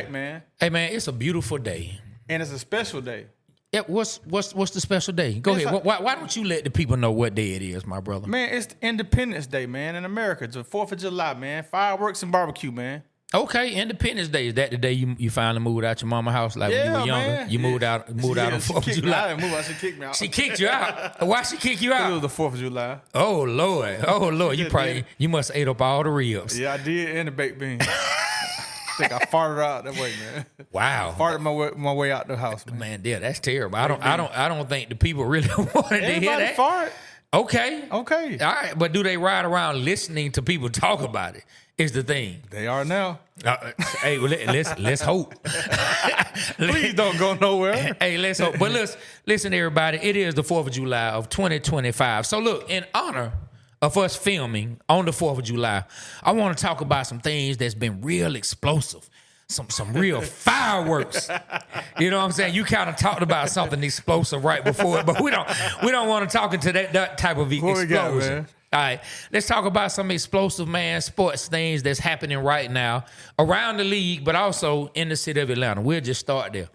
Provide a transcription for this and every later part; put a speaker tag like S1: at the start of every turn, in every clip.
S1: back, man.
S2: Hey, man, it's a beautiful day.
S1: And it's a special day.
S2: Yeah, what's the special day? Go ahead. Why don't you let the people know what day it is, my brother?
S1: Man, it's Independence Day, man, in America. It's the 4th of July, man. Fireworks and barbecue, man.
S2: Okay, Independence Day. Is that the day you finally moved out your mama house? Like when you were younger?
S1: Man.
S2: You moved out on 4th of July?
S1: I didn't move out. She kicked me out.
S2: She kicked you out? Why she kick you out?
S1: It was the 4th of July.
S2: Oh, Lord. You must have ate up all the ribs.
S1: Yeah, I did, and the baked beans. I think I farted out that way, man.
S2: Wow.
S1: Farted my way out the house, man.
S2: Man, yeah, that's terrible. I don't think the people really wanted to hear that.
S1: Fart.
S2: Okay.
S1: All
S2: right, but do they ride around listening to people talk about it? Is the thing.
S1: They are now.
S2: Hey, well, let's hope.
S1: Please don't go nowhere.
S2: Hey, let's hope. But listen, everybody. It is the 4th of July of 2025. So look, in honor of us filming on the 4th of July, I want to talk about some things that's been real explosive. Some real fireworks. You know what I'm saying? You kind of talked about something explosive right before it, but we don't want to talk into that type of explosion. All right, let's talk about some explosive, man, sports things that's happening right now around the league, but also in the city of Atlanta. We'll just start there.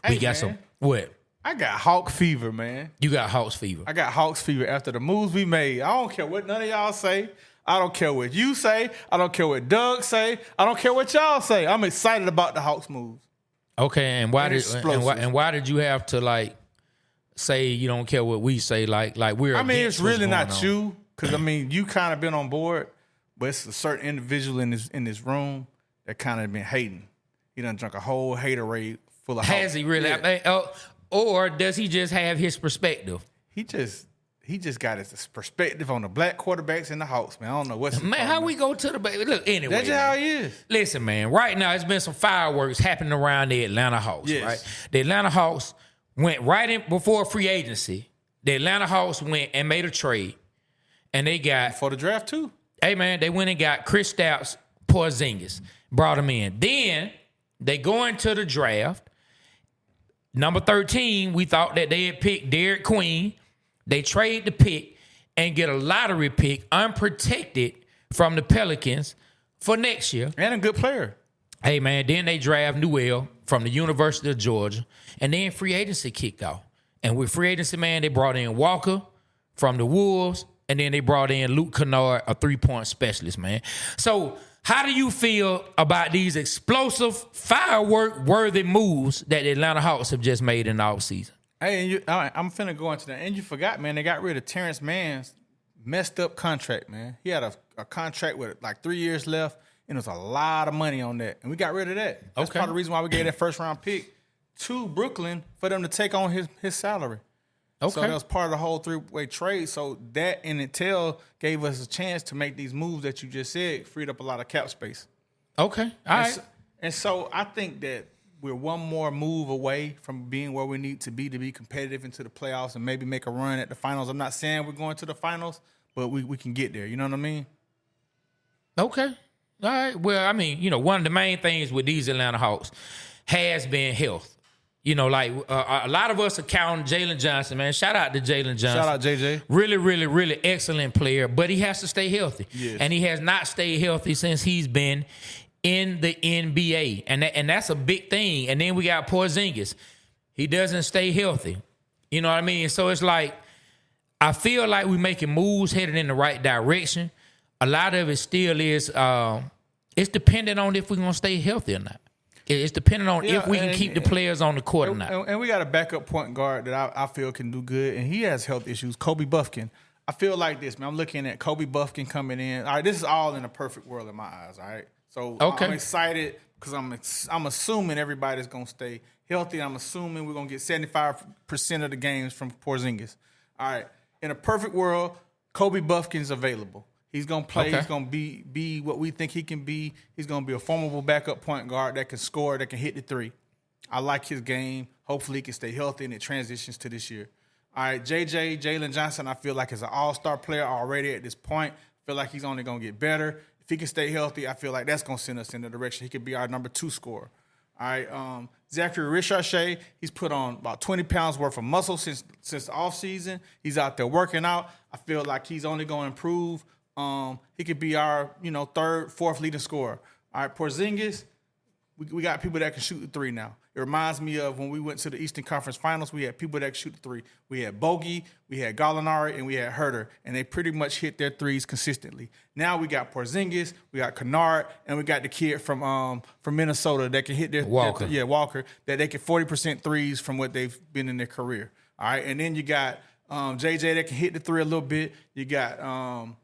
S2: We got some, what?
S1: I got Hawk fever, man.
S2: You got Hawks fever.
S1: I got Hawks fever after the moves we made. I don't care what none of y'all say. I don't care what you say. I don't care what Doug say. I don't care what y'all say. I'm excited about the Hawks moves.
S2: Okay, and why did you have to say you don't care what we say? Like we're.
S1: I mean, it's really not
S2: on.
S1: you. Because, I mean, you kind of been on board, but it's a certain individual in this room that kind of been hating. He done drunk a whole haterade full of
S2: Has he really?
S1: Yeah.
S2: Or does he just have his perspective?
S1: He just got his perspective on the black quarterbacks in the Hawks, man. I don't know what's
S2: man. How we go to the look anyway?
S1: That's just how he is.
S2: Listen, man. Right now, it's been some fireworks happening around the Atlanta Hawks.
S1: Yes.
S2: Right, the Atlanta Hawks went right in before free agency. The Atlanta Hawks went and made a trade. And they got
S1: for the draft too.
S2: Hey man, they went and got Kristaps Porzingis, brought him in. Then they go into the draft. Number 13, we thought that they had picked Derek Queen. They trade the pick and get a lottery pick unprotected from the Pelicans for next year.
S1: And a good player.
S2: Hey man, then they draft Newell from the University of Georgia, and then free agency kicked off. And with free agency, man, they brought in Walker from the Wolves. And then they brought in Luke Kennard, a three-point specialist, man. So how do you feel about these explosive, firework-worthy moves that the Atlanta Hawks have just made in the offseason?
S1: Hey, and I'm finna go into that. And you forgot, man, they got rid of Terrence Mann's messed up contract, man. He had a contract with like 3 years left, and there was a lot of money on that. And we got rid of that. That's part of the reason why we gave that first-round pick to Brooklyn for them to take on his salary. Okay. So that was part of the whole three-way trade. So that in itself gave us a chance to make these moves that you just said, freed up a lot of cap space.
S2: Okay. All right.
S1: And so I think that we're one more move away from being where we need to be competitive into the playoffs and maybe make a run at the finals. I'm not saying we're going to the finals, but we can get there. You know what I mean?
S2: Okay. All right. Well, I mean, one of the main things with these Atlanta Hawks has been health. A lot of us are counting Jalen Johnson, man. Shout out to Jalen Johnson.
S1: Shout out, JJ.
S2: Really, really, really excellent player, but he has to stay healthy.
S1: Yes.
S2: And he has not stayed healthy since he's been in the NBA. And that's a big thing. And then we got Porzingis. He doesn't stay healthy. You know what I mean? So it's like, I feel like we're making moves headed in the right direction. A lot of it still is, it's dependent on if we're going to stay healthy or not. It's depending on if we can keep the players on the court or not.
S1: And we got a backup point guard that I feel can do good, and he has health issues, Kobe Buffkin. I feel like this, man. I'm looking at Kobe Buffkin coming in. All right, this is all in a perfect world in my eyes, all right? So I'm excited because I'm assuming everybody's going to stay healthy. I'm assuming we're going to get 75% of the games from Porzingis. All right, in a perfect world, Kobe Buffkin's available. He's going to play. Okay. He's going to be what we think he can be. He's going to be a formidable backup point guard that can score, that can hit the three. I like his game. Hopefully he can stay healthy and it transitions to this year. All right, Jalen Johnson, I feel like is an all-star player already at this point. I feel like he's only going to get better. If he can stay healthy, I feel like that's going to send us in the direction. He could be our number 2 scorer. All right, Zachary Richardson, he's put on about 20 pounds worth of muscle since the offseason. He's out there working out. I feel like he's only going to improve. He could be our, 3rd, 4th leading scorer. All right, Porzingis, We got people that can shoot the three now. It reminds me of when we went to the Eastern Conference Finals. We had people that could shoot the three. We had Bogey, we had Gallinari, and we had Herter, and they pretty much hit their threes consistently. Now we got Porzingis, we got Kennard, and we got the kid from Minnesota that can hit
S2: Walker.
S1: Walker, that they can 40% threes from what they've been in their career. All right, and then you got JJ that can hit the three a little bit. You got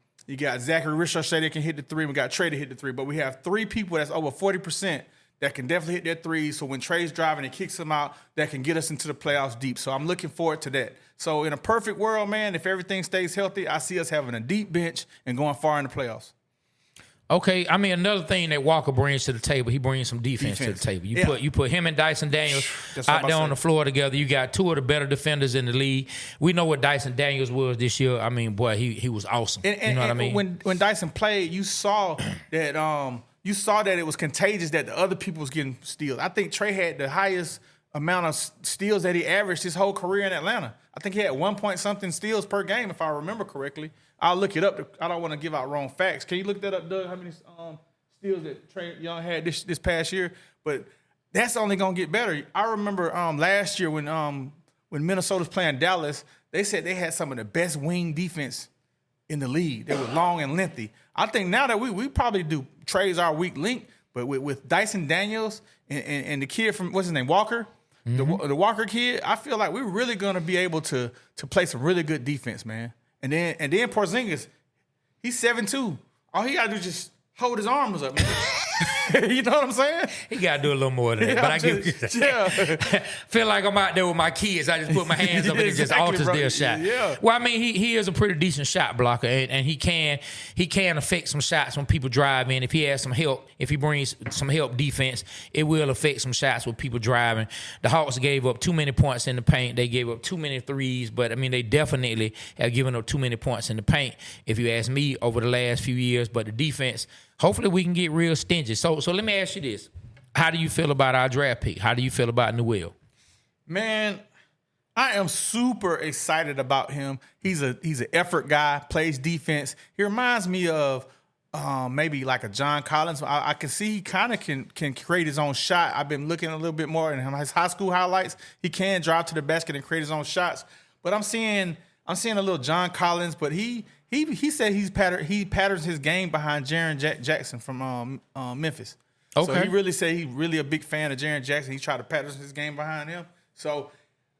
S1: Zachary Ricochet that can hit the three. We got Trey to hit the three, but we have three people that's over 40%. That can definitely hit their threes. So when Trey's driving and kicks them out, that can get us into the playoffs deep. So I'm looking forward to that. So in a perfect world, man, if everything stays healthy, I see us having a deep bench and going far in the playoffs.
S2: Okay, I mean another thing that Walker brings to the table, he brings some defense to the table. You put him and Dyson Daniels out there on the floor together. You got two of the better defenders in the league. We know what Dyson Daniels was this year. I mean, boy, he was awesome. You know what I mean?
S1: When Dyson played, you saw that. You saw that it was contagious that the other people was getting steals. I think Trey had the highest amount of steals that he averaged his whole career in Atlanta. I think he had 1-point-something steals per game, if I remember correctly. I'll look it up. I don't want to give out wrong facts. Can you look that up, Doug? How many steals that Trey Young had this past year? But that's only gonna get better. I remember last year when Minnesota's playing Dallas, they said they had some of the best wing defense in the league. They were long and lengthy. I think now that we probably do Trey's our weak link, but with Dyson Daniels and the kid from, what's his name, Walker, the Walker kid, I feel like we're really going to be able to play some really good defense, man. And then Porzingis, he's 7'2". All he got to do is just hold his arms up, man. You know what I'm saying?
S2: He got to do a little more than that. But I feel like I'm out there with my kids. I just put my hands up and it just alters their shot.
S1: Yeah.
S2: Well, I mean, he is a pretty decent shot blocker, and he can affect some shots when people drive in. If he has some help, if he brings some help defense, it will affect some shots with people driving. The Hawks gave up too many points in the paint. They gave up too many threes, but I mean, they definitely have given up too many points in the paint, if you ask me, over the last few years. But the defense, hopefully we can get real stingy. So let me ask you this. How do you feel about our draft pick? How do you feel about Newell?
S1: Man, I am super excited about him. He's an effort guy, plays defense. He reminds me of maybe like a John Collins. I can see he kind of can create his own shot. I've been looking a little bit more in his high school highlights. He can drive to the basket and create his own shots. But I'm seeing a little John Collins, but he said he patterns his game behind Jaren Jackson from Memphis.
S2: Okay.
S1: So he really said he's really a big fan of Jaren Jackson. He tried to pattern his game behind him. So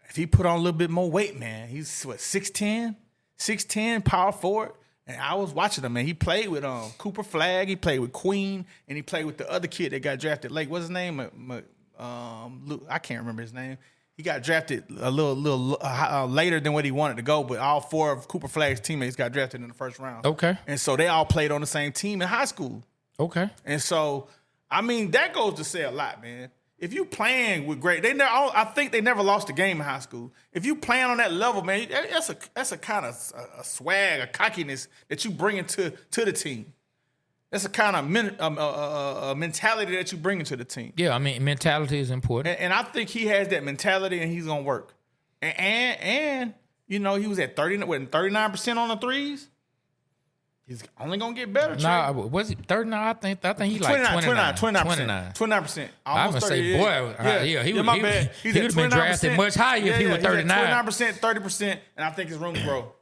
S1: if he put on a little bit more weight, man, he's what, 6'10", power forward. And I was watching him, man. He played with Cooper Flagg, he played with Queen, and he played with the other kid that got drafted late. What's his name? I can't remember his name. He got drafted a little later than what he wanted to go, but all four of Cooper Flagg's teammates got drafted in the first round.
S2: Okay.
S1: And so they all played on the same team in high school.
S2: Okay.
S1: And so, I mean, that goes to say a lot, man. If you playing with great, I think they never lost a game in high school. If you playing on that level, man, that's a kind of a swag, a cockiness that you bring into the team. That's a kind of mentality that you bring into the team.
S2: Yeah, I mean, mentality is important.
S1: And I think he has that mentality, and he's gonna work. And you know, he was at 39% on the threes. He's only gonna get better.
S2: Nah, was he 39? I think he like 29%.
S1: 29%.
S2: I'm gonna say, boy, he would have been drafted much higher if he was 39.
S1: 29%, 30%, and I think his room to grow.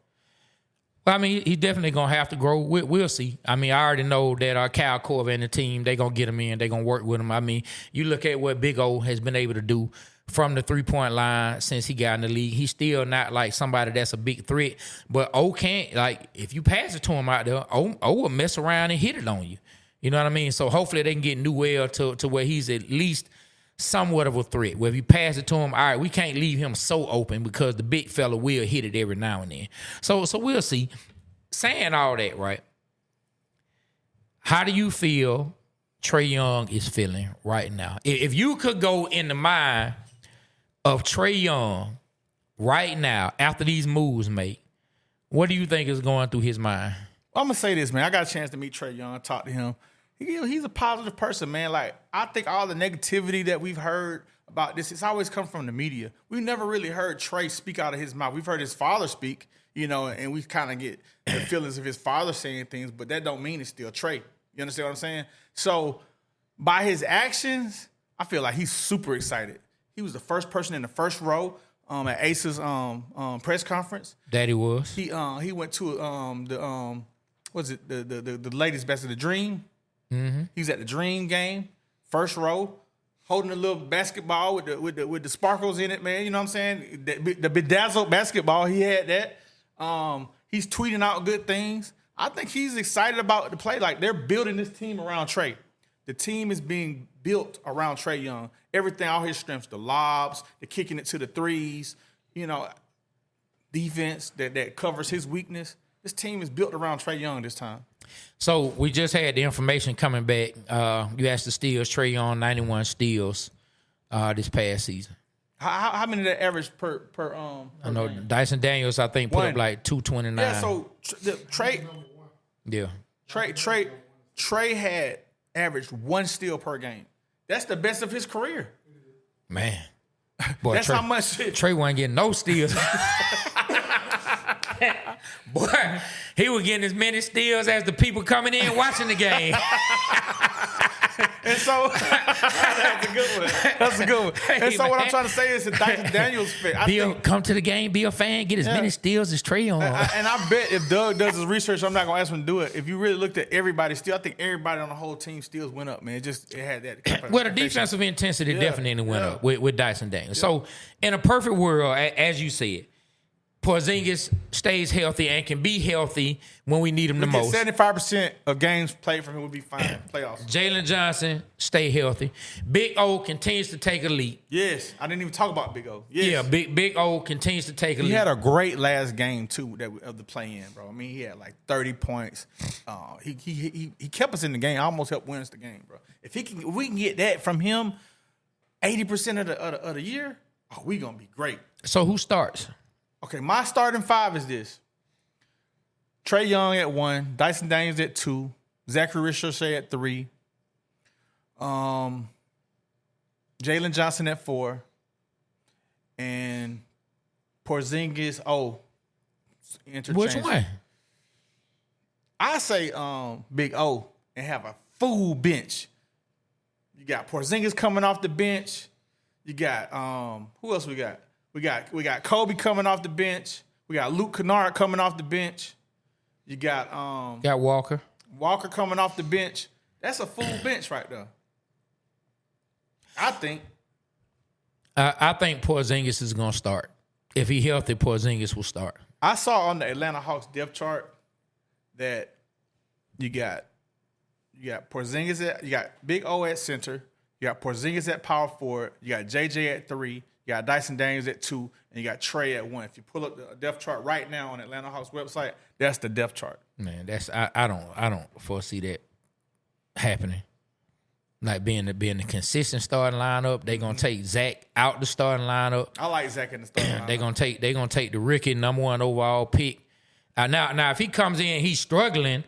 S2: Well, I mean, he's definitely going to have to grow. We'll see. I mean, I already know that Cal Corver and the team, they're going to get him in. They're going to work with him. I mean, you look at what Big O has been able to do from the three-point line since he got in the league. He's still not like somebody that's a big threat. But O can't, like, if you pass it to him out there, O will mess around and hit it on you. You know what I mean? So hopefully they can get Newell to where he's at least somewhat of a threat. Where if you pass it to him, all right, we can't leave him so open because the big fella will hit it every now and then. So we'll see. Saying all that, right? How do you feel Trae Young is feeling right now? If you could go in the mind of Trae Young right now after these moves made, what do you think is going through his mind?
S1: I'm gonna say this, man. I got a chance to meet Trae Young, talk to him. He's a positive person, man. Like, I think all the negativity that we've heard about this, it's always come from the media. We've never really heard Trae speak out of his mouth. We've heard his father speak, you know, and we kind of get the feelings of his father saying things, but that don't mean it's still Trae. You understand what I'm saying? So by his actions, I feel like he's super excited. He was the first person in the first row at Ace's press conference.
S2: That he was.
S1: He went to the ladies' best of the Dream. Mm-hmm. He was at the Dream game, first row, holding a little basketball with the sparkles in it, man. You know what I'm saying? The bedazzled basketball, he had that. He's tweeting out good things. I think he's excited about the play. Like, they're building this team around Trae. The team is being built around Trae Young. Everything, all his strengths, the lobs, the kicking it to the threes, defense that covers his weakness. This team is built around Trae Young this time.
S2: So we just had the information coming back. You asked the steals. Trae Young, 91 steals this past season.
S1: How many did that average per
S2: I know game? Dyson Daniels, I think, put up like 229.
S1: Yeah, so Trae.
S2: Yeah.
S1: Trae had averaged 1 steal per game. That's the best of his career.
S2: Man. Boy,
S1: that's how much
S2: Trae wasn't getting no steals. Boy, he was getting as many steals as the people coming in watching the game.
S1: And so that's a good one. That's a good one. And so what I'm trying to say is that Dyson Daniels fit.
S2: Come to the game, be a fan, get as many steals as Trae Young.
S1: And I bet if Doug does his research, I'm not gonna ask him to do it. If you really looked at everybody steal, I think everybody on the whole team steals went up, man. It had that.
S2: Well, the defensive intensity definitely went up with Dyson Daniels. So in a perfect world, as you said, Porzingis stays healthy and can be healthy when we need him the most.
S1: 75% of games played for him would be fine. Playoffs.
S2: Jalen Johnson, stay healthy. Big O continues to take a leap.
S1: Yes. I didn't even talk about Big O. Yes.
S2: Yeah, Big O continues to take a leap.
S1: He had a great last game, too, of the play-in, bro. I mean, he had like 30 points. He kept us in the game. Almost helped win us the game, bro. If we can get that from him 80% of the year, we going to be great.
S2: So who starts?
S1: Okay, my starting 5 is this. Trae Young at 1, Dyson Daniels at 2, Zachary Ricochet at 3, Jalen Johnson at 4, and Porzingis, interchange.
S2: Which one?
S1: I say Big O and have a full bench. You got Porzingis coming off the bench. You got, who else we got? We got Kobe coming off the bench. We got Luke Kennard coming off the bench. You got
S2: Walker.
S1: Walker coming off the bench. That's a full bench right there. I think.
S2: I think Porzingis is going to start. If he's healthy, Porzingis will start.
S1: I saw on the Atlanta Hawks depth chart that you got Porzingis you got Big O at center. You got Porzingis at power forward. You got JJ at 3. You got Dyson Daniels at 2, and you got Trae at 1. If you pull up the depth chart right now on Atlanta Hawks website, that's the depth chart.
S2: Man, I don't foresee that happening. Like being the consistent starting lineup, they're gonna take Zach out the starting lineup.
S1: I like Zach in the starting lineup.
S2: They're gonna take the rookie number 1 overall pick. Now if he comes in, he's struggling,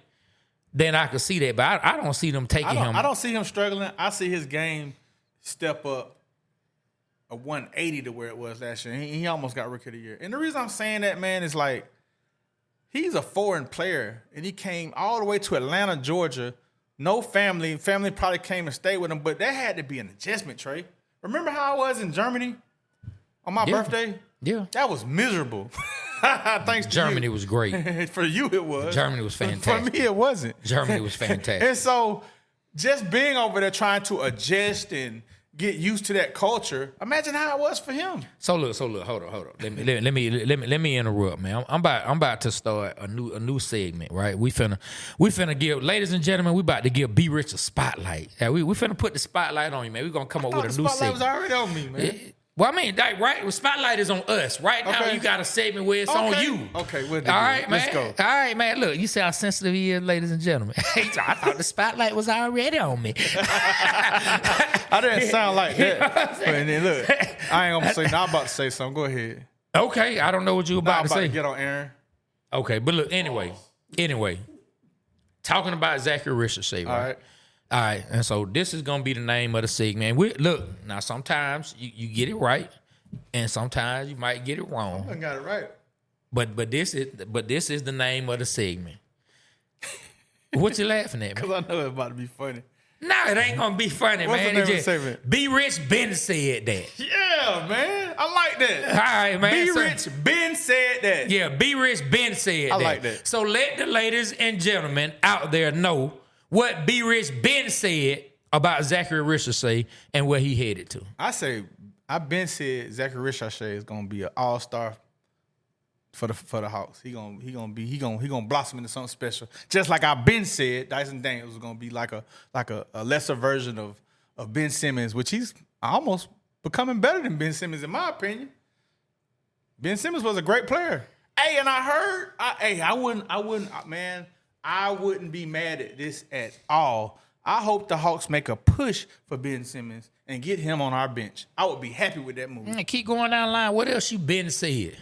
S2: then I could see that. But I don't see them taking him.
S1: I don't see him struggling. I see his game step up a 180 to where it was last year. He almost got Rookie of the Year. And the reason I'm saying that, man, is like he's a foreign player, and he came all the way to Atlanta, Georgia. No family. Family probably came and stayed with him, but that had to be an adjustment, Trae. Remember how I was in Germany on my birthday?
S2: Yeah.
S1: That was miserable. Thanks to
S2: Germany
S1: you.
S2: Was great.
S1: For you, it was.
S2: Germany was fantastic.
S1: For me, it wasn't.
S2: Germany was fantastic.
S1: And so just being over there trying to adjust and get used to that culture. Imagine how it was for him.
S2: So look. Hold on. Let me interrupt, man. I'm about to start a new segment, right? We finna give, ladies and gentlemen, we about to give B Rich a spotlight. Yeah, we finna put the spotlight on you, man. We gonna come up with a new segment.
S1: The spotlight was already on me, man.
S2: Well, I mean, right? Well, spotlight is on us. Right now, you got a segment where it's on you.
S1: Okay,
S2: all right, man.
S1: Let's go.
S2: All right, man. Look, you see how sensitive he is, ladies and gentlemen. I thought the spotlight was already on me.
S1: I didn't sound like that. But then look, I ain't gonna say. Now I'm about to say something. Go ahead.
S2: Okay, I don't know what you about to say.
S1: To get on Aaron.
S2: Okay, but look. Anyway, talking about Zachary Ricochet, right? All right, and so this is gonna be the name of the segment. Look, now sometimes you get it right, and sometimes you might get it wrong.
S1: I got it right.
S2: But this is the name of the segment. What you laughing at, man?
S1: Because I know it's about to be funny.
S2: No, it ain't gonna be funny,
S1: What's
S2: man.
S1: the name of the segment?
S2: Be Rich Ben said that.
S1: Yeah, man. I like that.
S2: All right, man.
S1: Be Rich Ben said that.
S2: Yeah, Be Rich Ben said that.
S1: I like that.
S2: So let the ladies and gentlemen out there know what Be Rich Ben said about Zachary Richardson and where he headed to.
S1: I've been said Zachary Richardson is gonna be an all-star for the Hawks. He gonna blossom into something special. Just like I've been said, Dyson Daniels is gonna be like a lesser version of Ben Simmons, which he's almost becoming better than Ben Simmons in my opinion. Ben Simmons was a great player. Hey, and I heard, I wouldn't be mad at this at all. I hope the Hawks make a push for Ben Simmons and get him on our bench. I would be happy with that move.
S2: Keep going down the line. What else you been said?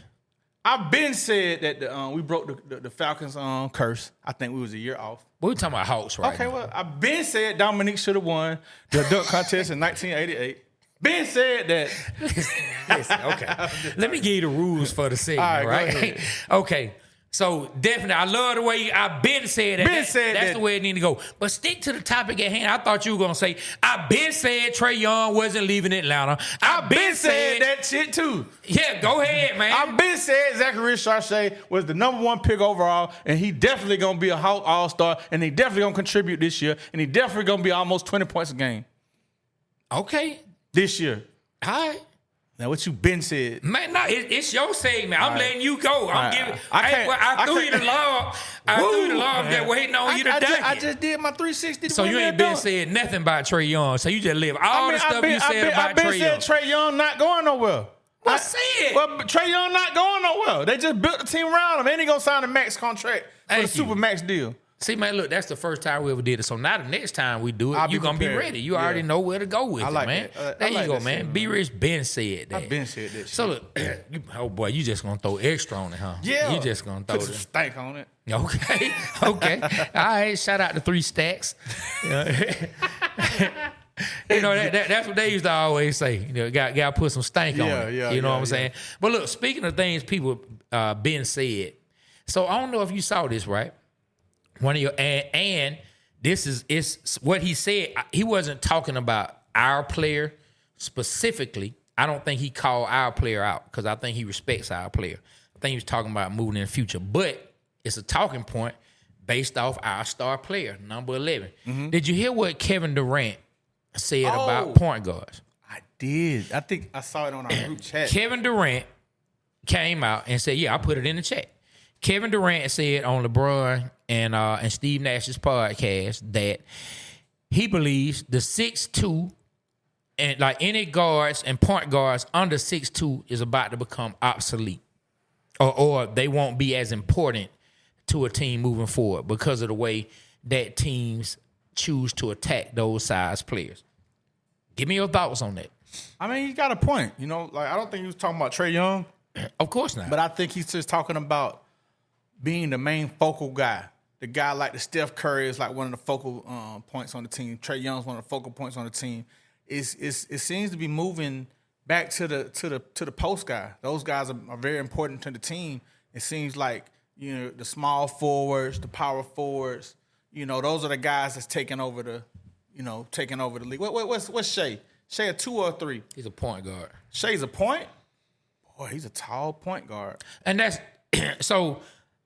S1: I've been said that we broke the Falcons' curse. I think we was a year off.
S2: We talking about Hawks right now.
S1: Okay, well, I've been said Dominique should have won the dunk contest in 1988. Ben said that.
S2: Listen, okay. Let me give you the rules for the segment,
S1: All
S2: right? Okay. So definitely, I love the way I've been said that. That's the way it need to go. But stick to the topic at hand. I thought you were gonna say, I've been said Trae Young wasn't leaving Atlanta. I've been said
S1: that shit too.
S2: Yeah, go ahead, man.
S1: I've been said Zachary Richardson was the number 1 pick overall, and he definitely gonna be a Hawk all-star, and he definitely gonna contribute this year, and he definitely gonna be almost 20 points a game.
S2: Okay.
S1: This year.
S2: All right.
S1: Now, what you been said?
S2: Man, no, it's your segment. I'm letting you go. I'm giving. I threw you the lob. That waiting on you to dunk it.
S1: I just did my 360.
S2: So you ain't been said nothing about Trae Young. So you just live all the stuff you said about Trae Young.
S1: I've been said Trae Young not going nowhere.
S2: Well, say it.
S1: Well, Trae Young not going nowhere. They just built the team around him. And he gonna sign a max contract for the super max deal.
S2: See, man, look, that's the first time we ever did it. So now the next time we do it, you're going to be ready. You already know where to go with it, man. There you go, man. Be Rich Ben said that.
S1: I've been said that shit.
S2: So look, oh boy, you just going to throw extra on it, huh?
S1: Yeah.
S2: You just going to throw
S1: some stank on it.
S2: Okay. All right, shout out to 3 Stacks. You know, that's what they used to always say. You know, got to put some stank on it. You know what I'm saying? But look, speaking of things people Ben said, so I don't know if you saw this, right? One of your and this is what he said. He wasn't talking about our player specifically. I don't think he called our player out because I think he respects our player. I think he was talking about moving in the future, but it's a talking point based off our star player, number 11. Mm-hmm. Did you hear what Kevin Durant said about point guards?
S1: I did. I think I saw it on our group chat.
S2: Kevin Durant came out and said, "Yeah, I put it in the chat." Kevin Durant said on LeBron and Steve Nash's podcast that he believes the 6'2" and like any guards and point guards under 6'2" is about to become obsolete, or they won't be as important to a team moving forward because of the way that teams choose to attack those size players. Give me your thoughts on that.
S1: I mean, he's got a point. You know, like I don't think he was talking about Trae Young.
S2: Of course not.
S1: But I think he's just talking about being the main focal guy. The guy like the Steph Curry is like one of the focal points on the team. Trae Young's one of the focal points on the team. It seems to be moving back to the post guy. Those guys are very important to the team. It seems like, you know, the small forwards, the power forwards, you know, those are the guys that's taking over the league. What's Shea? Shea a 2 or a 3?
S2: He's a point guard.
S1: Shea's a point? Boy, he's a tall point guard.
S2: And that's so.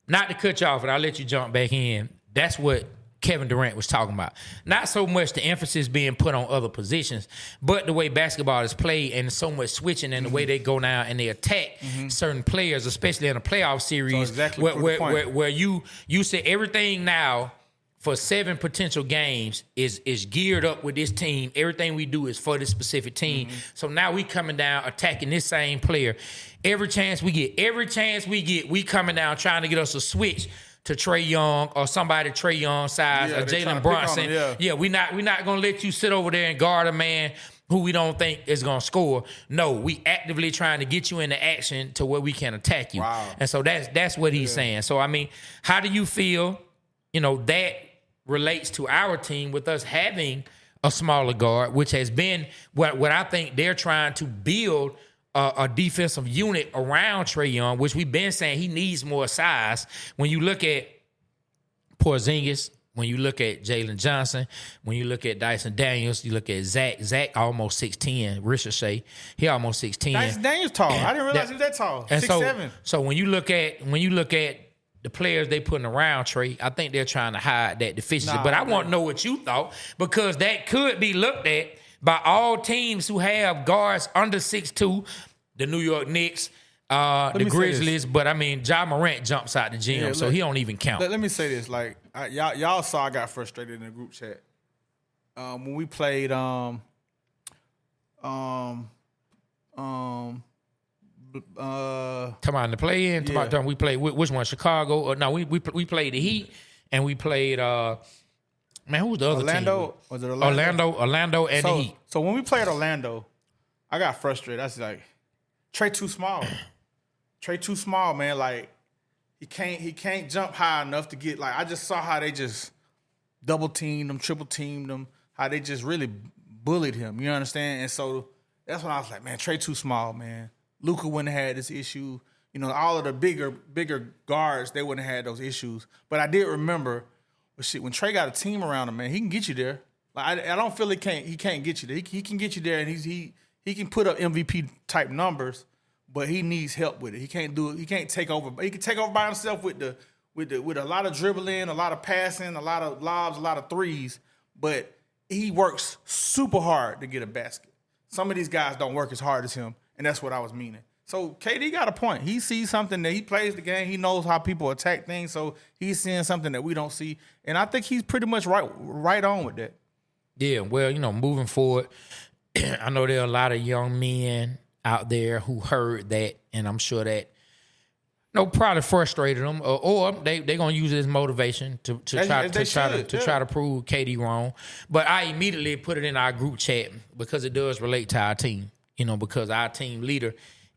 S2: Not to cut you off, and I'll let you jump back in. That's what Kevin Durant was talking about. Not so much the emphasis being put on other positions, but the way basketball is played and so much switching and the way they go now and they attack certain players, especially in a playoff series, where you say everything now for 7 potential games is geared up with this team. Everything we do is for this specific team. So now we coming down attacking this same player. Every chance we get, we coming down trying to get us a switch to Trae Young or somebody Trae Young size or Jalen Brunson. We're not gonna let you sit over there and guard a man who we don't think is gonna score. No, we actively trying to get you into action to where we can attack you.
S1: Wow.
S2: And so that's what he's saying. So I mean, how do you feel? You know, that relates to our team with us having a smaller guard, which has been what I think they're trying to build a defensive unit around Trae Young, which we've been saying he needs more size. When you look at Porzingis, when you look at Jalen Johnson, when you look at Dyson Daniels, you look at Zach. Zach almost 6'10". Ricochet, he almost 6'10".
S1: Dyson Daniels tall. I didn't realize he was that tall. 6'7".
S2: So when you look at the players they putting around Trey, I think they're trying to hide that deficiency. But I want to know what you thought, because that could be looked at by all teams who have guards under 6'2", the New York Knicks, the Grizzlies. But I mean, Ja Morant jumps out the gym, so he don't even count.
S1: Let me say this: like y'all saw, I got frustrated in the group chat when we played talking
S2: about the play-in. We played which one? Chicago? Or no, we played the Heat, and we played who was the other
S1: Orlando?
S2: team?
S1: Was it Orlando?
S2: Orlando and the Heat.
S1: So when we played Orlando, I got frustrated. I was like, Trey too small. Trey too small, man. Like he can't jump high enough to get. Like I just saw how they just double teamed him, triple teamed him. How they just really bullied him. You understand? And so that's when I was like, man, Trey too small, man. Luka wouldn't have had this issue. You know, all of the bigger guards, they wouldn't have had those issues. But I did remember, when Trey got a team around him, man, he can get you there. Like I don't feel he can't get you there. He can get you there, and he can put up MVP type numbers, but he needs help with it. He can't do it. He can't take over. He can take over by himself with a lot of dribbling, a lot of passing, a lot of lobs, a lot of threes. But he works super hard to get a basket. Some of these guys don't work as hard as him, and that's what I was meaning. So KD got a point. He sees something that he plays the game. He knows how people attack things, so he's seeing something that we don't see. And I think he's pretty much right on with that.
S2: Yeah, well, moving forward, I know there are a lot of young men out there who heard that, and I'm sure that probably frustrated them, or they gonna use it as motivation to try to prove KD wrong. But I immediately put it in our group chat because it does relate to our team. Because our team leader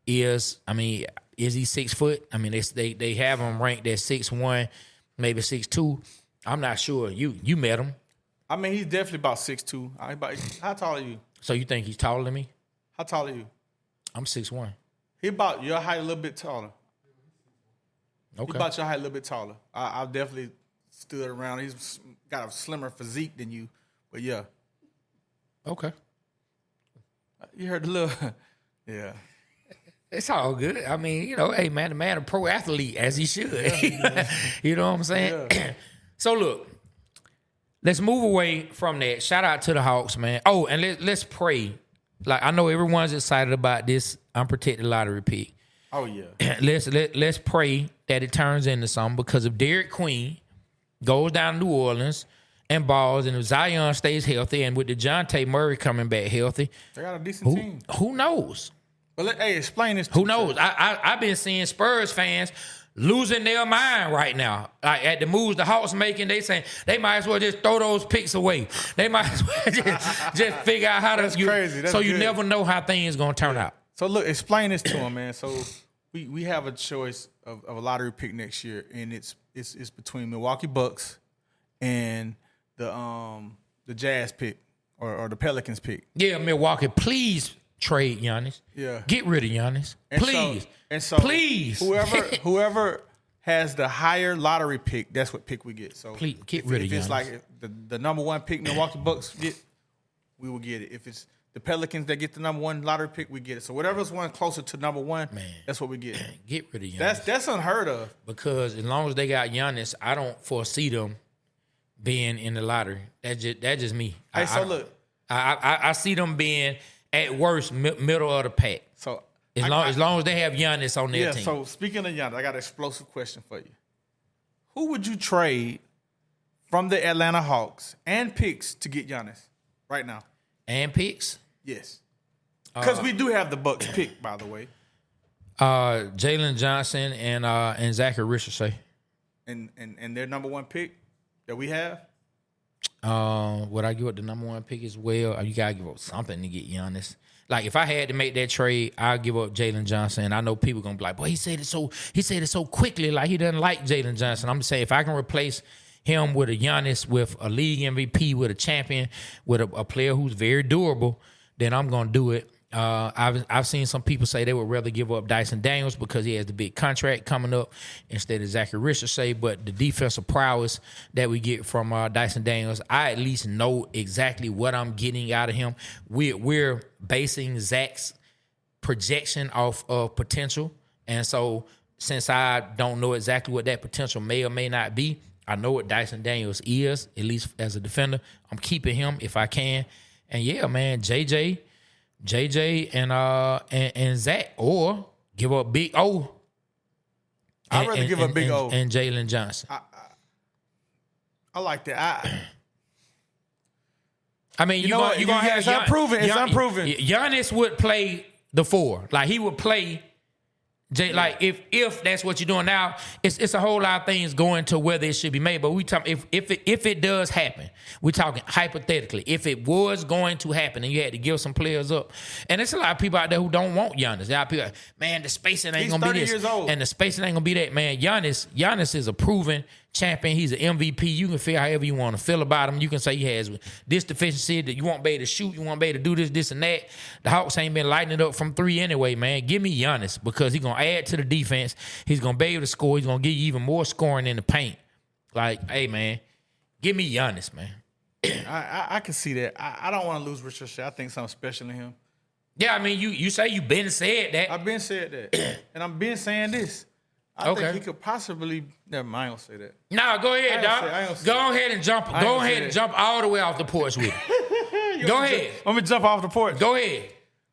S2: is he 6 foot? I mean, they have him ranked at 6'1", maybe 6'2". I'm not sure. You met him.
S1: I mean, he's definitely about 6'2". How tall are you?
S2: So you think he's taller than me?
S1: How tall are you?
S2: I'm 6'1".
S1: He about your height, a little bit taller.
S2: Okay.
S1: He about your height, a little bit taller. I've definitely stood around. He's got a slimmer physique than you, but yeah.
S2: Okay.
S1: You heard the little, yeah.
S2: It's all good. I mean, hey, man, the man a pro athlete, as he should. You know what I'm saying? Yeah. So, look, let's move away from that. Shout out to the Hawks, man. Oh, and let's pray. Like, I know everyone's excited about this unprotected lottery pick.
S1: Oh, yeah.
S2: Let's pray that it turns into something, because if Derek Queen goes down to New Orleans and balls, and if Zion stays healthy, and with DeJounte Murray coming back healthy,
S1: they got a decent team.
S2: Who knows?
S1: But explain this.
S2: Who knows? I've been seeing Spurs fans losing their mind right now. Like, at the moves the Hawks making, they saying they might as well just throw those picks away. They might as well just figure out how to.
S1: That's crazy. That's
S2: you never know how things gonna turn out.
S1: So look, explain this to him, man. So we have a choice of a lottery pick next year, and it's between Milwaukee Bucks and the Jazz pick or the Pelicans pick.
S2: Yeah, Milwaukee, please trade Giannis.
S1: Yeah,
S2: get rid of Giannis, please. Please,
S1: whoever has the higher lottery pick, that's what pick we get. So
S2: please get rid of Giannis. If
S1: it's like the number one pick Milwaukee Bucks get, we will get it. If it's the Pelicans that get the number one lottery pick, we get it. So whatever's one closer to number one, that's what we get.
S2: Get rid of Giannis.
S1: That's unheard of.
S2: Because as long as they got Giannis, I don't foresee them being in the lottery. That's just me.
S1: Hey, look,
S2: I see them being at worst middle of the pack.
S1: So
S2: as long as they have Giannis on their team.
S1: So speaking of Giannis, I got an explosive question for you. Who would you trade from the Atlanta Hawks and picks to get Giannis right now?
S2: And picks?
S1: Yes. Because we do have the Bucks pick, by the way.
S2: Jalen Johnson and Zachary Ricochet.
S1: And their number one pick that we have?
S2: Would I give up the number one pick as well? You gotta give up something to get Giannis. Like, if I had to make that trade, I'd give up Jalen Johnson. And I know people gonna be like, boy, he said it so quickly, like he doesn't like Jalen Johnson. I'm just saying, if I can replace him with a Giannis, with a league MVP, with a champion, with a player who's very durable, then I'm gonna do it. I've seen some people say they would rather give up Dyson Daniels because he has the big contract coming up instead of Zachary Richardson. But the defensive prowess that we get from Dyson Daniels, I at least know exactly what I'm getting out of him. We're basing Zach's projection off of potential, and so since I don't know exactly what that potential may or may not be, I know what Dyson Daniels is, at least as a defender. I'm keeping him if I can. And yeah, man, JJ and Zach, or give up Big O.
S1: I'd rather give up Big O
S2: and Jalen Johnson.
S1: I like that.
S2: I mean, you're gonna have
S1: it's unproven. It's unproven.
S2: Giannis would play the 4. Like he would play. Like if that's what you're doing now, it's a whole lot of things going to whether it should be made. But we talk if it does happen, we're talking hypothetically. If it was going to happen and you had to give some players up, and there's a lot of people out there who don't want Giannis. There are people like, man, the spacing ain't gonna be this,
S1: years old.
S2: And the spacing ain't gonna be that. Man, Giannis is a proven champion. He's an MVP. You can feel however you want to feel about him. You can say he has this deficiency that you won't be able to shoot. You won't be able to do this, and that. The Hawks ain't been lighting it up from 3 anyway, man. Give me Giannis because he's going to add to the defense. He's going to be able to score. He's going to give you even more scoring in the paint. Like, hey, man, give me Giannis, man.
S1: I can see that. I don't want to lose Richard Shea. I think something special in him.
S2: Yeah, I mean, you say you've been said that.
S1: I've been said that. And I'm been saying this. I think he could possibly. Never mind, I ain't gonna say that.
S2: No, go ahead, dog. Go ahead and jump. Go ahead and jump all the way off the porch with it. Go ahead.
S1: Let me jump off the porch.
S2: Go ahead.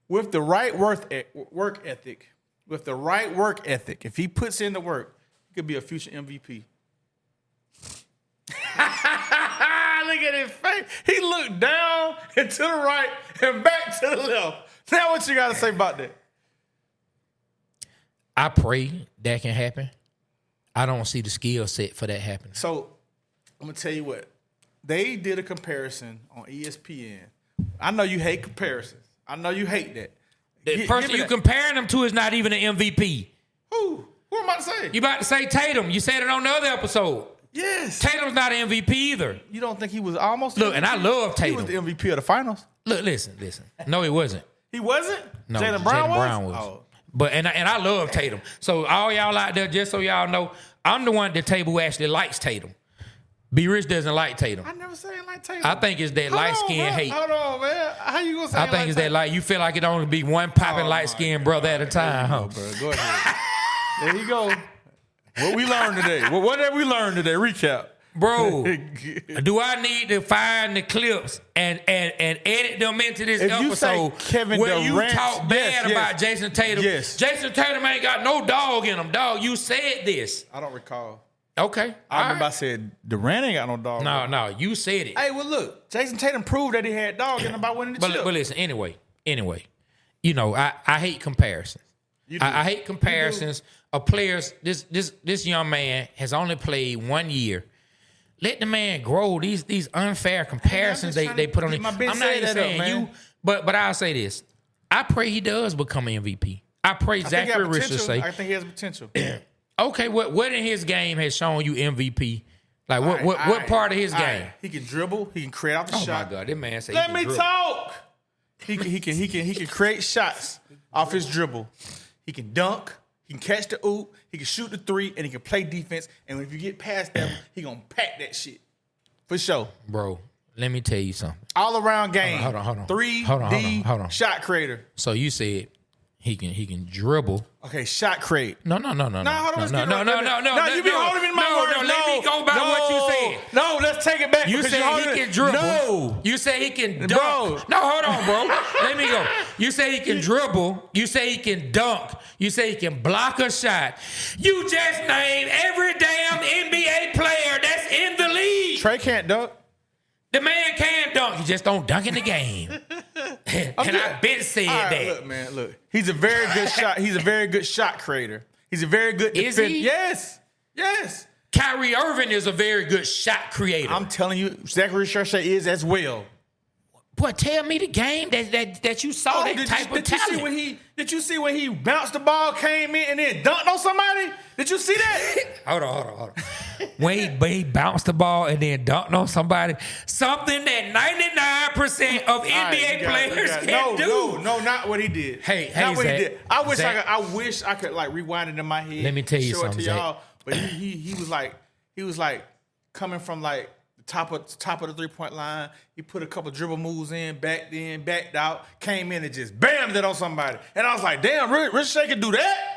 S1: With the right work ethic, if he puts in the work, he could be a future MVP. Look at his face. He looked down and to the right and back to the left. Now, what you got to say about that?
S2: I pray that can happen. I don't see the skill set for that happening.
S1: So, I'm going to tell you what. They did a comparison on ESPN. I know you hate comparisons. I know you hate that.
S2: The person you're comparing them to is not even an MVP.
S1: Who? Who am I about to say?
S2: You about to say Tatum. You said it on the other episode.
S1: Yes.
S2: Tatum's not an MVP either.
S1: You don't think he was almost
S2: Look,
S1: MVP?
S2: and I love Tatum.
S1: He was the MVP of the finals.
S2: Look, listen. No, he wasn't.
S1: He wasn't?
S2: No,
S1: Jaylen Brown was?
S2: Oh. But and I love Tatum. So all y'all out there, just so y'all know, I'm the one at the table who actually likes Tatum. B. Rich doesn't like Tatum.
S1: I never say I like Tatum.
S2: I think it's that light skin hate.
S1: Hold on, man. How you gonna say
S2: I think it's that light. You feel like it only be one popping light skinned brother at a time, huh?
S1: Bro. Go ahead. There you go. What we learned today? What have we learned today? Recap.
S2: Bro, do I need to find the clips and edit them into this episode where you talk bad about Jason Tatum?
S1: Yes.
S2: Jason Tatum ain't got no dog in him, dog. You said this.
S1: I don't recall.
S2: Okay.
S1: I remember I said Durant ain't got no dog.
S2: No, you said it.
S1: Hey, well, look, Jason Tatum proved that he had dog in him by winning the chip.
S2: But listen, anyway, you know, I hate comparisons. I hate comparisons of players. This young man has only played 1 year. Let the man grow. These unfair comparisons they put on him. I'm not even saying you, but I'll say this. I pray he does become an MVP. I pray Zachary Richardson.
S1: I think he has potential.
S2: Okay, what in his game has shown you MVP? Like what part of his game?
S1: He can dribble. He can create out the shot.
S2: Oh my God, this man said.
S1: Let me talk. He can create shots off his dribble. He can dunk. He can catch the oop. He can shoot the 3, and he can play defense. And if you get past them, he gonna pack that shit for sure,
S2: bro. Let me tell you something.
S1: All around game.
S2: Hold on.
S1: 3D
S2: hold on.
S1: Shot creator.
S2: So you said he can dribble.
S1: Okay, shot create.
S2: No.
S1: No, hold on.
S2: No,
S1: you be holding me in my word.
S2: Let me go by what you said.
S1: No, let's take it back.
S2: You said he can dribble.
S1: No.
S2: You say he can dunk.
S1: Bro.
S2: No, hold on, bro. Let me go. You say he can dribble. You say he can dunk. You say he can block a shot. You just named every damn NBA player that's in the league.
S1: Trey can't dunk.
S2: The man can dunk. He just don't dunk in the game. And I've been saying that.
S1: Look, man, look. He's a very good shot. He's a very good shot creator. He's a very good defender.
S2: Is he?
S1: Yes.
S2: Kyrie Irving is a very good shot creator.
S1: I'm telling you, Zachary Richardson is as well.
S2: Boy, tell me the game that you saw that type of talent.
S1: Did you see when he bounced the ball, came in, and then dunked on somebody? Did you see that?
S2: Hold on. When he bounced the ball and then dunked on somebody, something that 99% of NBA players can't do.
S1: No, not what he did.
S2: Hey,
S1: not what
S2: Zach,
S1: he did. I wish I could like rewind it in my head.
S2: Let me tell you
S1: show
S2: something,
S1: it to y'all.
S2: Zach.
S1: But he was like coming from like the top of the 3-point line. He put a couple dribble moves in, backed out, came in and just bammed it on somebody. And I was like, damn, Ricochet can do that?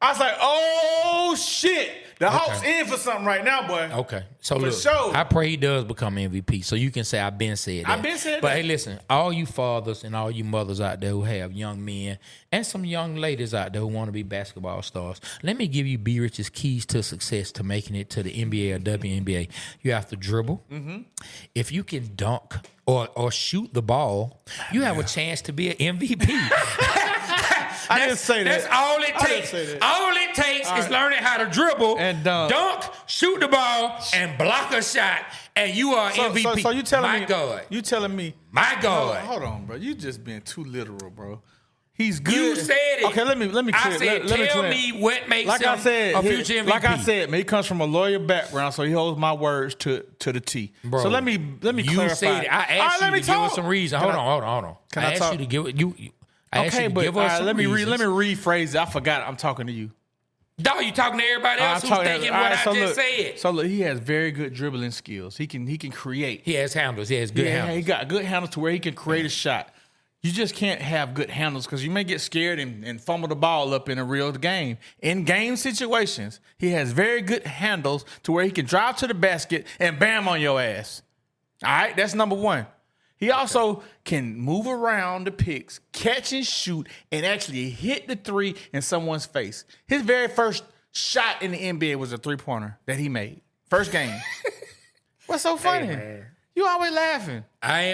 S1: I was like, oh shit. The Hawks in for something right now, boy.
S2: Okay. So
S1: for
S2: look,
S1: sure.
S2: I pray he does become MVP. So you can say I've been said that.
S1: I've been said
S2: but
S1: that.
S2: Hey, listen, all you fathers and all you mothers out there who have young men and some young ladies out there who want to be basketball stars, let me give you B. Rich's keys to success to making it to the NBA or WNBA. You have to dribble. Mm-hmm. If you can dunk or shoot the ball, you have a chance to be an MVP.
S1: I didn't say that.
S2: That's all it takes. All it takes is learning how to dribble
S1: and
S2: dunk, shoot the ball, and block a shot, and you are MVP.
S1: So you telling
S2: my
S1: me?
S2: God.
S1: You telling me?
S2: My God.
S1: Hold on, bro. You just being too literal, bro. He's good.
S2: You said it.
S1: Okay, let me clear.
S2: I said, tell me what makes him a future MVP.
S1: Like I said, man, he comes from a lawyer background, so he holds my words to the T.
S2: Bro,
S1: so let me clarify.
S2: You said it. I asked you to give us some reason. Hold on.
S1: Can I ask
S2: you to give it you? I asked you to
S1: but
S2: give us some
S1: let me
S2: reasons.
S1: rephrase it. I forgot. I'm talking to you.
S2: No, you talking to everybody else who's thinking what I just said.
S1: So look, he has very good dribbling skills. He can create.
S2: He has handles. He has good handles.
S1: He got good handles to where he can create a shot. You just can't have good handles because you may get scared and fumble the ball up in a real game. In game situations, he has very good handles to where he can drive to the basket and bam on your ass. All right, that's number one. He also can move around the picks, catch and shoot, and actually hit the three in someone's face. His very first shot in the NBA was a three-pointer that he made. First game. What's so funny? Hey, you always laughing.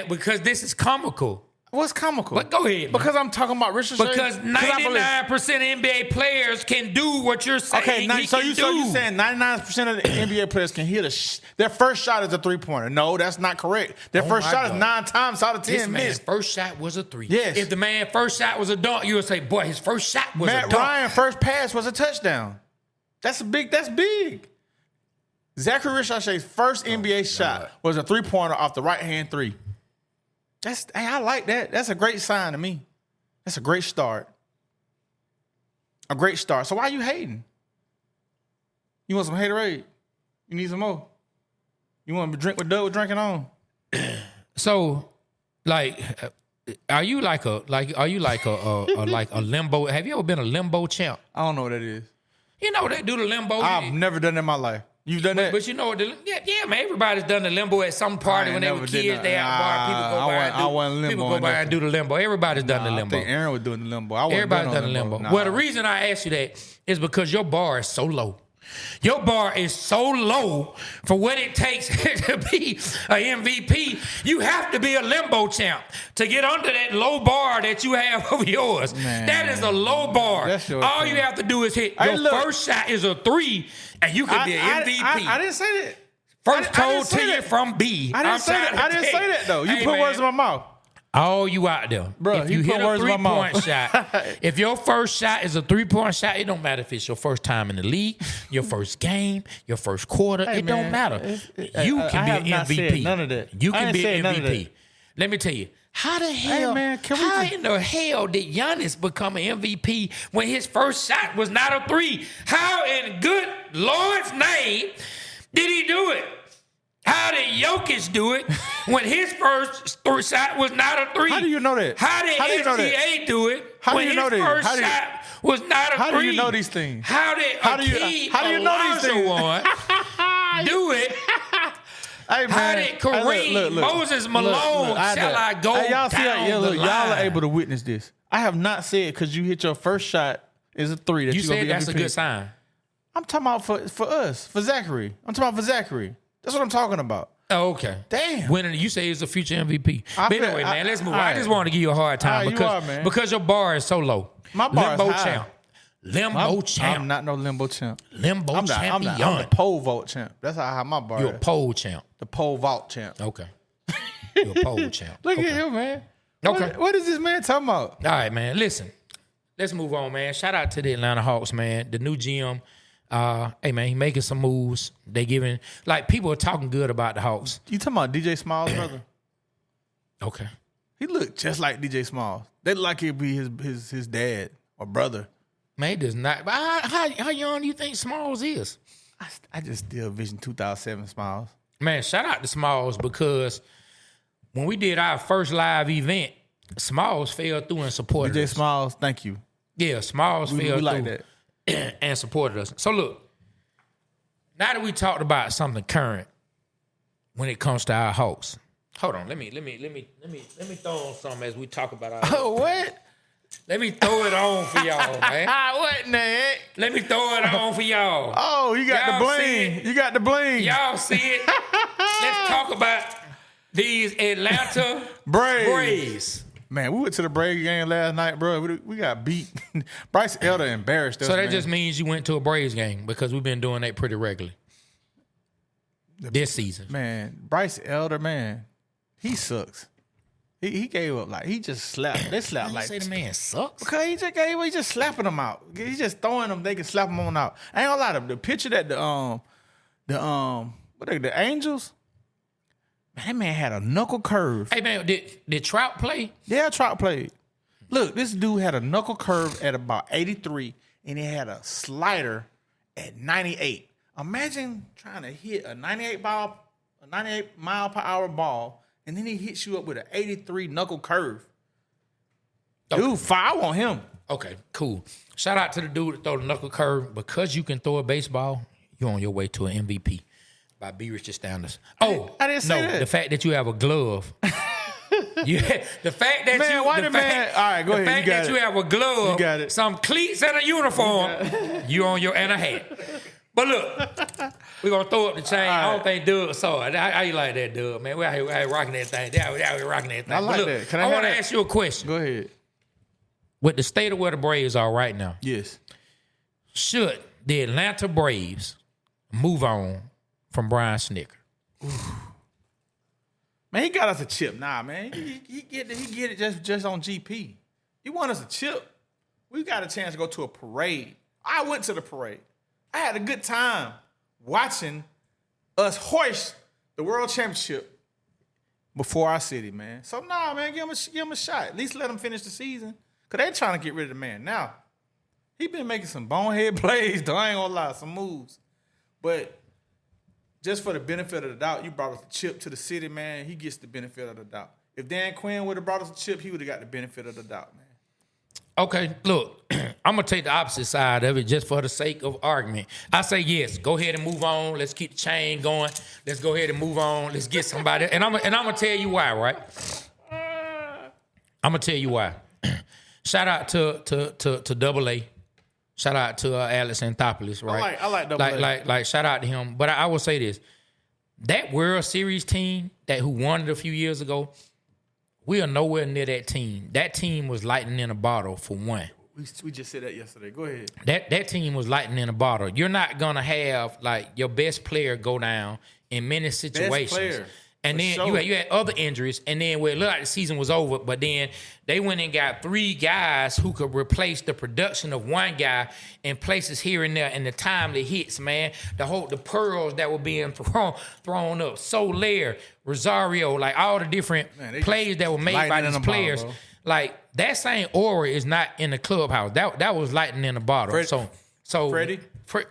S2: Because this is comical.
S1: What's comical?
S2: But go ahead.
S1: Because I'm talking about Richard Shea.
S2: Because 99% of NBA players can do what you're saying.
S1: Okay, so you're saying 99% of the NBA players can hit their first shot is a three-pointer. No, that's not correct. Their first shot is 9 times out of 10
S2: this man's
S1: missed.
S2: First shot was a three.
S1: Yes.
S2: If the man's first shot was a dunk, you would say, boy, his first shot was a dunk.
S1: Matt Ryan's first pass was a touchdown. That's big. Zachary Richardson's first NBA shot was a three-pointer off the right-hand three. I like that. That's a great sign to me. That's a great start. A great start. So why are you hating? You want some haterade? You need some more? You want to drink what Doug was drinking on?
S2: So, like, are you like a limbo? Have you ever been a limbo champ?
S1: I don't know what that is.
S2: You know they do the limbo.
S1: I've never done that in my life. You've done that?
S2: But you know what? Yeah, man. Everybody's done the limbo at some party when they were kids. They had a bar. People go by and do the limbo. Everybody's done the limbo.
S1: I think Aaron was doing the limbo.
S2: Everybody's done the limbo. Well, the reason I asked you that is because your bar is so low. Your bar is so low for what it takes to be an MVP. You have to be a limbo champ to get under that low bar that you have over yours. Man, that is a low bar. All you have to do is hit your first shot is a three, and you can be an MVP.
S1: I didn't say that.
S2: First told to you from B.
S1: I didn't say that. I didn't say that though. You put words in my mouth.
S2: All you out there.
S1: Bro,
S2: if you hit a 3-point shot, if your first shot is a 3-point shot, it don't matter if it's your first time in the league, your first game, your first quarter. It don't matter. You can be an MVP.
S1: None of that.
S2: You can be an MVP. Let me tell you. How the hell? How in the hell did Giannis become an MVP when his first shot was not a three? How in good Lord's name did he do it? How did Jokic do it when his first shot was not a three?
S1: How do you know that?
S2: How did SGA do it when his first shot was not a three?
S1: How do you know these things?
S2: How did Akeem Olajuwon do it?
S1: Hey, man.
S2: How did Kareem Moses Malone shall I go
S1: y'all
S2: down
S1: see,
S2: the line?
S1: Y'all are able to witness this. I have not said because you hit your first shot is a three that
S2: you said
S1: gonna be
S2: that's
S1: MVP.
S2: A good sign.
S1: I'm talking about for us, for Zachary. I'm talking about for Zachary. That's what I'm talking about.
S2: Oh, okay.
S1: Damn.
S2: When you say he's a future MVP. But anyway, man, let's move on. I just want to give you a hard time because your bar is so low.
S1: My bar is high.
S2: Champ. Limbo champ.
S1: I'm not no limbo champ.
S2: Limbo champion.
S1: I'm the pole vault champ. That's how high my bar is.
S2: You're a pole champ.
S1: The pole vault champ.
S2: Okay. You're a pole champ.
S1: Look at him, man.
S2: Okay.
S1: What is this man talking about?
S2: All right, man. Listen, let's move on, man. Shout out to the Atlanta Hawks, man. The new GM. Hey, man, he making some moves. They giving, like, people are talking good about the Hawks.
S1: You talking about DJ Smalls' brother?
S2: Okay.
S1: He looked just like DJ Smalls. They look like he'd be his dad or brother.
S2: Man, he does not. But how young do you think Smalls is?
S1: I just still vision 2007 Smalls.
S2: Man, shout out to Smalls because when we did our first live event, Smalls fell through and supported
S1: DJ
S2: us.
S1: Smalls, thank you.
S2: Yeah, Smalls fell through
S1: like that.
S2: and supported us. So look, now that we talked about something current when it comes to our Hawks, hold on. Let me throw on something as we talk about our.
S1: Oh, what?
S2: Let me throw it on for y'all, man.
S1: What in the heck?
S2: Let me throw it on for y'all.
S1: Oh, you got
S2: Y'all
S1: the
S2: see
S1: bling.
S2: it?
S1: You got the bling.
S2: Y'all see it? Let's talk about these Atlanta Braves.
S1: Man, we went to the Braves game last night, bro. We got beat. Bryce Elder embarrassed us.
S2: So that just means you went to a Braves game because we've been doing that pretty regularly this season.
S1: Man, Bryce Elder, man, he sucks. He gave up like he just slapped. They slapped like.
S2: Say the man sucks.
S1: Because he just gave up. He just slapping them out. He's just throwing them. They can slap them on out. I ain't gonna lie to them. The picture that the Angels. Man, that man had a knuckle curve.
S2: Hey man, did Trout play?
S1: Yeah, Trout played. Look, this dude had a knuckle curve at about 83, and he had a slider at 98. Imagine trying to hit a 98 mile per hour ball, and then he hits you up with an 83 knuckle curve. Okay. Dude, I want him.
S2: Okay, cool. Shout out to the dude that throw the knuckle curve. Because you can throw a baseball, you're on your way to an MVP. By B. Richard standards. Oh,
S1: I didn't say that.
S2: The fact that you have a glove. Yeah, the fact that
S1: man,
S2: you,
S1: why
S2: the
S1: the
S2: fact,
S1: man? All right, go
S2: the
S1: ahead.
S2: fact
S1: You got
S2: that
S1: it.
S2: you have a glove,
S1: You got it.
S2: some cleats and a uniform, you on your and a hat. But look, we're gonna throw up the chain. I don't think Doug saw it. How you like that, Doug? Man, we out here rocking that thing. We out here rocking that thing.
S1: I like
S2: look,
S1: that. Can
S2: I want to
S1: that?
S2: ask you a question.
S1: Go ahead.
S2: With the state of where the Braves are right now,
S1: Yes.
S2: should the Atlanta Braves move on from Brian Snicker?
S1: Man, he got us a chip. Nah, man. He get it just on GP. He want us a chip. We got a chance to go to a parade. I went to the parade. I had a good time watching us hoist the world championship before our city, man. So, nah, man, give him a shot. At least let him finish the season. Because they trying to get rid of the man. Now, he been making some bonehead plays, though. I ain't gonna lie, some moves. But just for the benefit of the doubt, you brought us a chip to the city, man. He gets the benefit of the doubt. If Dan Quinn would have brought us a chip, he would have got the benefit of the doubt, man.
S2: Okay, look, I'm going to take the opposite side of it just for the sake of argument. I say yes, go ahead and move on. Let's keep the chain going. Let's go ahead and move on. Let's get somebody. And I'm going to tell you why, right? I'm going to tell you why. Shout out to Double A. Shout out to Alex Anthopoulos, right?
S1: I like Double A.
S2: Like, shout out to him. But I will say this. That World Series team who won it a few years ago, we are nowhere near that team. That team was lightning in a bottle, for one.
S1: We just said that yesterday. Go ahead.
S2: That team was lightning in a bottle. You're not going to have, like, your best player go down in many situations. Best player. And then
S1: sure.
S2: you had other injuries, and then where it looked like the season was over, but then they went and got 3 guys who could replace the production of one guy in places here and there, and the timely hits, man. The pearls that were being thrown up. Soler, Rosario, like all the different plays that were made by these players.
S1: Ball,
S2: like that same aura is not in the clubhouse. That was lightning in the bottle. So
S1: Freddie?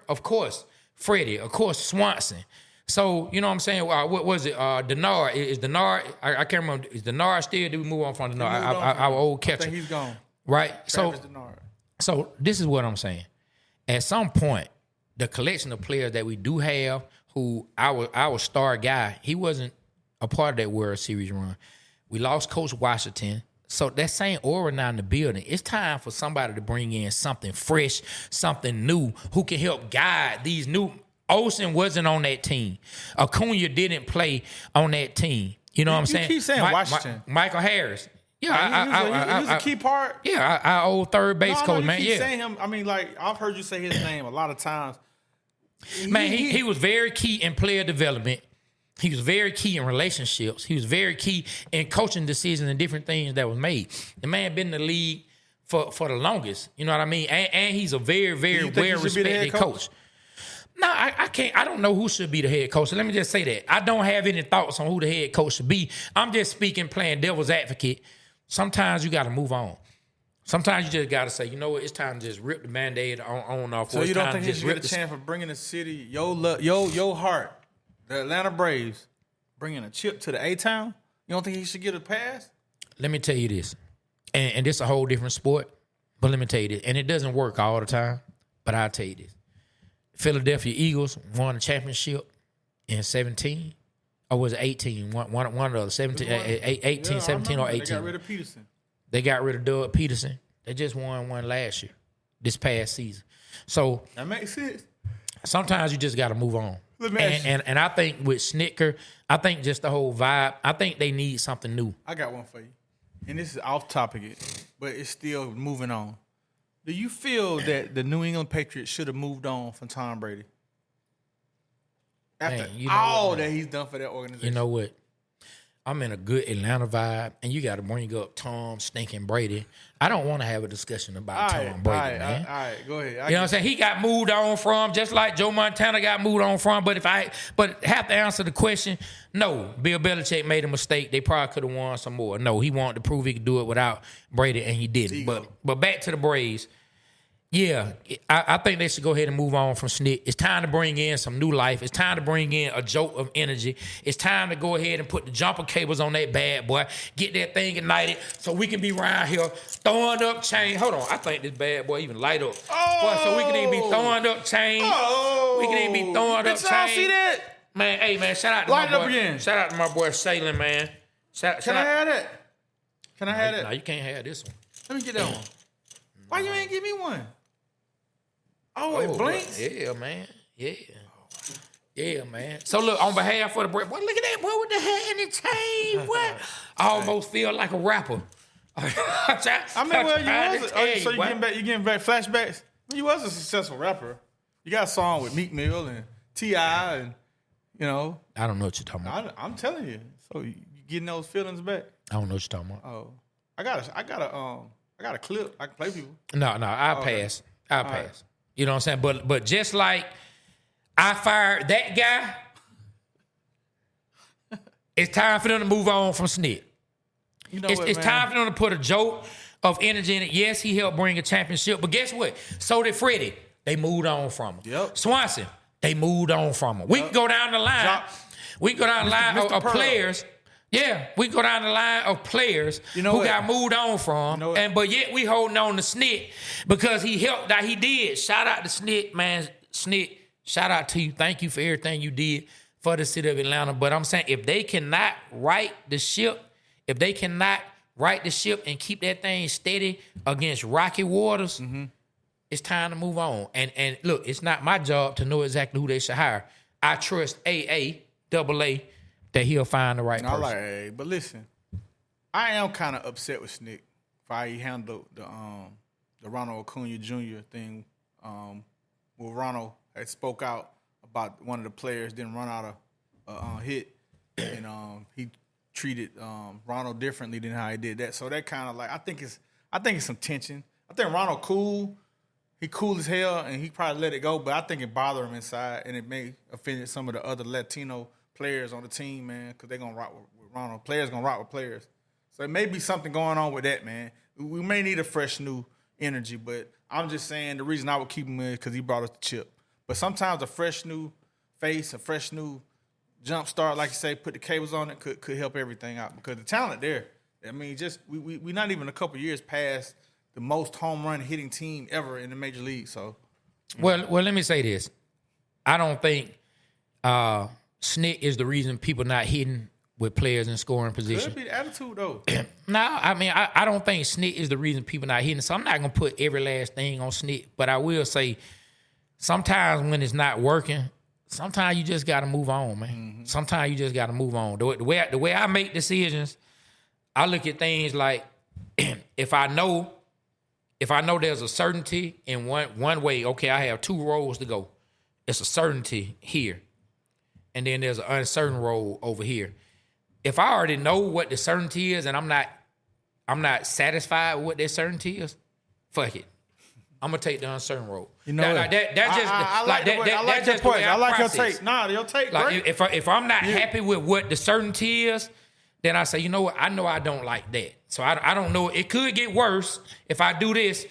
S2: Of course, Freddie. Of course, Swanson. So, you know what I'm saying? What was it? Denard. Is Denard, I can't remember. Is Denard still? Did we move on from Denard? Our old catcher.
S1: I think he's gone.
S2: Right?
S1: Denard.
S2: So this is what I'm saying. At some point, the collection of players that we do have, who our star guy, he wasn't a part of that World Series run. We lost Coach Washington. So that same aura now in the building, it's time for somebody to bring in something fresh, something new, who can help guide these new. Olsen wasn't on that team. Acuna didn't play on that team. You know what I'm saying?
S1: You keep saying Washington.
S2: Michael Harris.
S1: Yeah, he was a key part.
S2: Yeah, our old third base coach, man.
S1: You keep saying him. I mean, like, I've heard you say his name a lot of times.
S2: Man, he was very key in player development. He was very key in relationships. He was very key in coaching decisions and different things that was made. The man been in the league for the longest. You know what I mean? And he's a very, very well-respected coach. No, I can't. I don't know who should be the head coach. So let me just say that. I don't have any thoughts on who the head coach should be. I'm just speaking, playing devil's advocate. Sometimes you got to move on. Sometimes you just got to say, you know what, it's time to just rip the Band-Aid on off.
S1: So you don't think he should get a chance for bringing the city, your heart, the Atlanta Braves, bringing a chip to the A-Town? You don't think he should get a pass?
S2: Let me tell you this, and this is a whole different sport, but let me tell you this, and it doesn't work all the time, but I'll tell you this. Philadelphia Eagles won a championship in 17, or was it 18? One of the 17, 18, 17 or 18.
S1: They got rid of Peterson.
S2: They got rid of Doug Peterson. They just won one last year, this past season. So
S1: that makes sense.
S2: Sometimes you just got to move on. And I think with Snicker, I think just the whole vibe, I think they need something new.
S1: I got one for you. And this is off topic, but it's still moving on. Do you feel that the New England Patriots should have moved on from Tom Brady? After all that he's done for that organization.
S2: You know what? I'm in a good Atlanta vibe, and you got to bring up Tom stinking Brady. I don't want to have a discussion about Tom Brady, man.
S1: All right, go ahead.
S2: You know what I'm saying? He got moved on from, just like Joe Montana got moved on from. But have to answer the question, no, Bill Belichick made a mistake. They probably could have won some more. No, he wanted to prove he could do it without Brady, and he didn't. But back to the Braves. Yeah, I think they should go ahead and move on from Snick. It's time to bring in some new life. It's time to bring in a jolt of energy. It's time to go ahead and put the jumper cables on that bad boy, get that thing ignited so we can be around here throwing up chain. Hold on, I think this bad boy even light up. Boy, so we can even be throwing up chain. We can even be throwing up chain.
S1: See that?
S2: Man, hey, man, shout out to
S1: light
S2: my boy.
S1: Up again.
S2: Shout out to my boy Salen, man.
S1: Can I have that? Can I have that?
S2: No, you can't have this one.
S1: Let me get that one. Why you ain't give me one? Oh, it blinks?
S2: Yeah, man. Yeah. Yeah, man. So, look, on behalf of the break, boy, look at that boy with the hat and the chain. What? I almost feel like a rapper.
S1: You getting back flashbacks? You was a successful rapper. You got a song with Meek Mill and T.I. and, you know.
S2: I don't know what you're talking about.
S1: I'm telling you. So, you getting those feelings back?
S2: I don't know what you're talking about.
S1: Oh. I got a clip. I can play people.
S2: No, I'll pass. I'll pass. Right. You know what I'm saying? But just like I fired that guy, it's time for them to move on from Snick.
S1: You know
S2: it's time for them to put a jolt of energy in it. Yes, he helped bring a championship, but guess what? So did Freddie. They moved on from him.
S1: Yep.
S2: Swanson, they moved on from him. We can go down the line. We can go down the line of players. Yeah, we go down the line of players who got moved on from, but yet we holding on to Snick because he helped that he did. Shout out to Snick, man. Snick, shout out to you. Thank you for everything you did for the city of Atlanta. But I'm saying if they cannot right the ship and keep that thing steady against rocky waters, it's time to move on. And look, it's not my job to know exactly who they should hire. I trust AA, that he'll find the right person.
S1: I like AA, but listen, I am kind of upset with Snick for how he handled the Ronald Acuna Jr. thing. Where Ronald had spoke out about one of the players didn't run out a hit, and he treated Ronald differently than how he did that. So that kind of like I think it's some tension. I think Ronald cool. He cool as hell, and he probably let it go, but I think it bothered him inside, and it may offend some of the other Latino players on the team, man, because they're going to rock with Ronald. Players going to rock with players. So it may be something going on with that, man. We may need a fresh, new energy, but I'm just saying the reason I would keep him in is because he brought us the chip. But sometimes a fresh, new face, a fresh, new jump start, like you say, put the cables on it, could help everything out because the talent there. I mean, just we're not even a couple years past the most home run hitting team ever in the major league. So,
S2: well, let me say this. I don't think Snick is the reason people not hitting with players in scoring position.
S1: Could be the attitude, though.
S2: No, I mean, I don't think Snick is the reason people not hitting. So I'm not going to put every last thing on Snick. But I will say, sometimes when it's not working, sometimes you just got to move on, man. Mm-hmm. Sometimes you just got to move on. The way I make decisions, I look at things like if I know there's a certainty in one way, okay, I have 2 roles to go. It's a certainty here. and then there's an uncertain role over here. If I already know what the certainty is and I'm not satisfied with what that certainty is, fuck it. I'm gonna take the uncertain road.
S1: You know
S2: that's just
S1: I like your point. I like your take. Nah, your take.
S2: Like
S1: great.
S2: if I'm not happy with what the certainty is, then I say, you know what? I know I don't like that. So I don't know. It could get worse if I do this,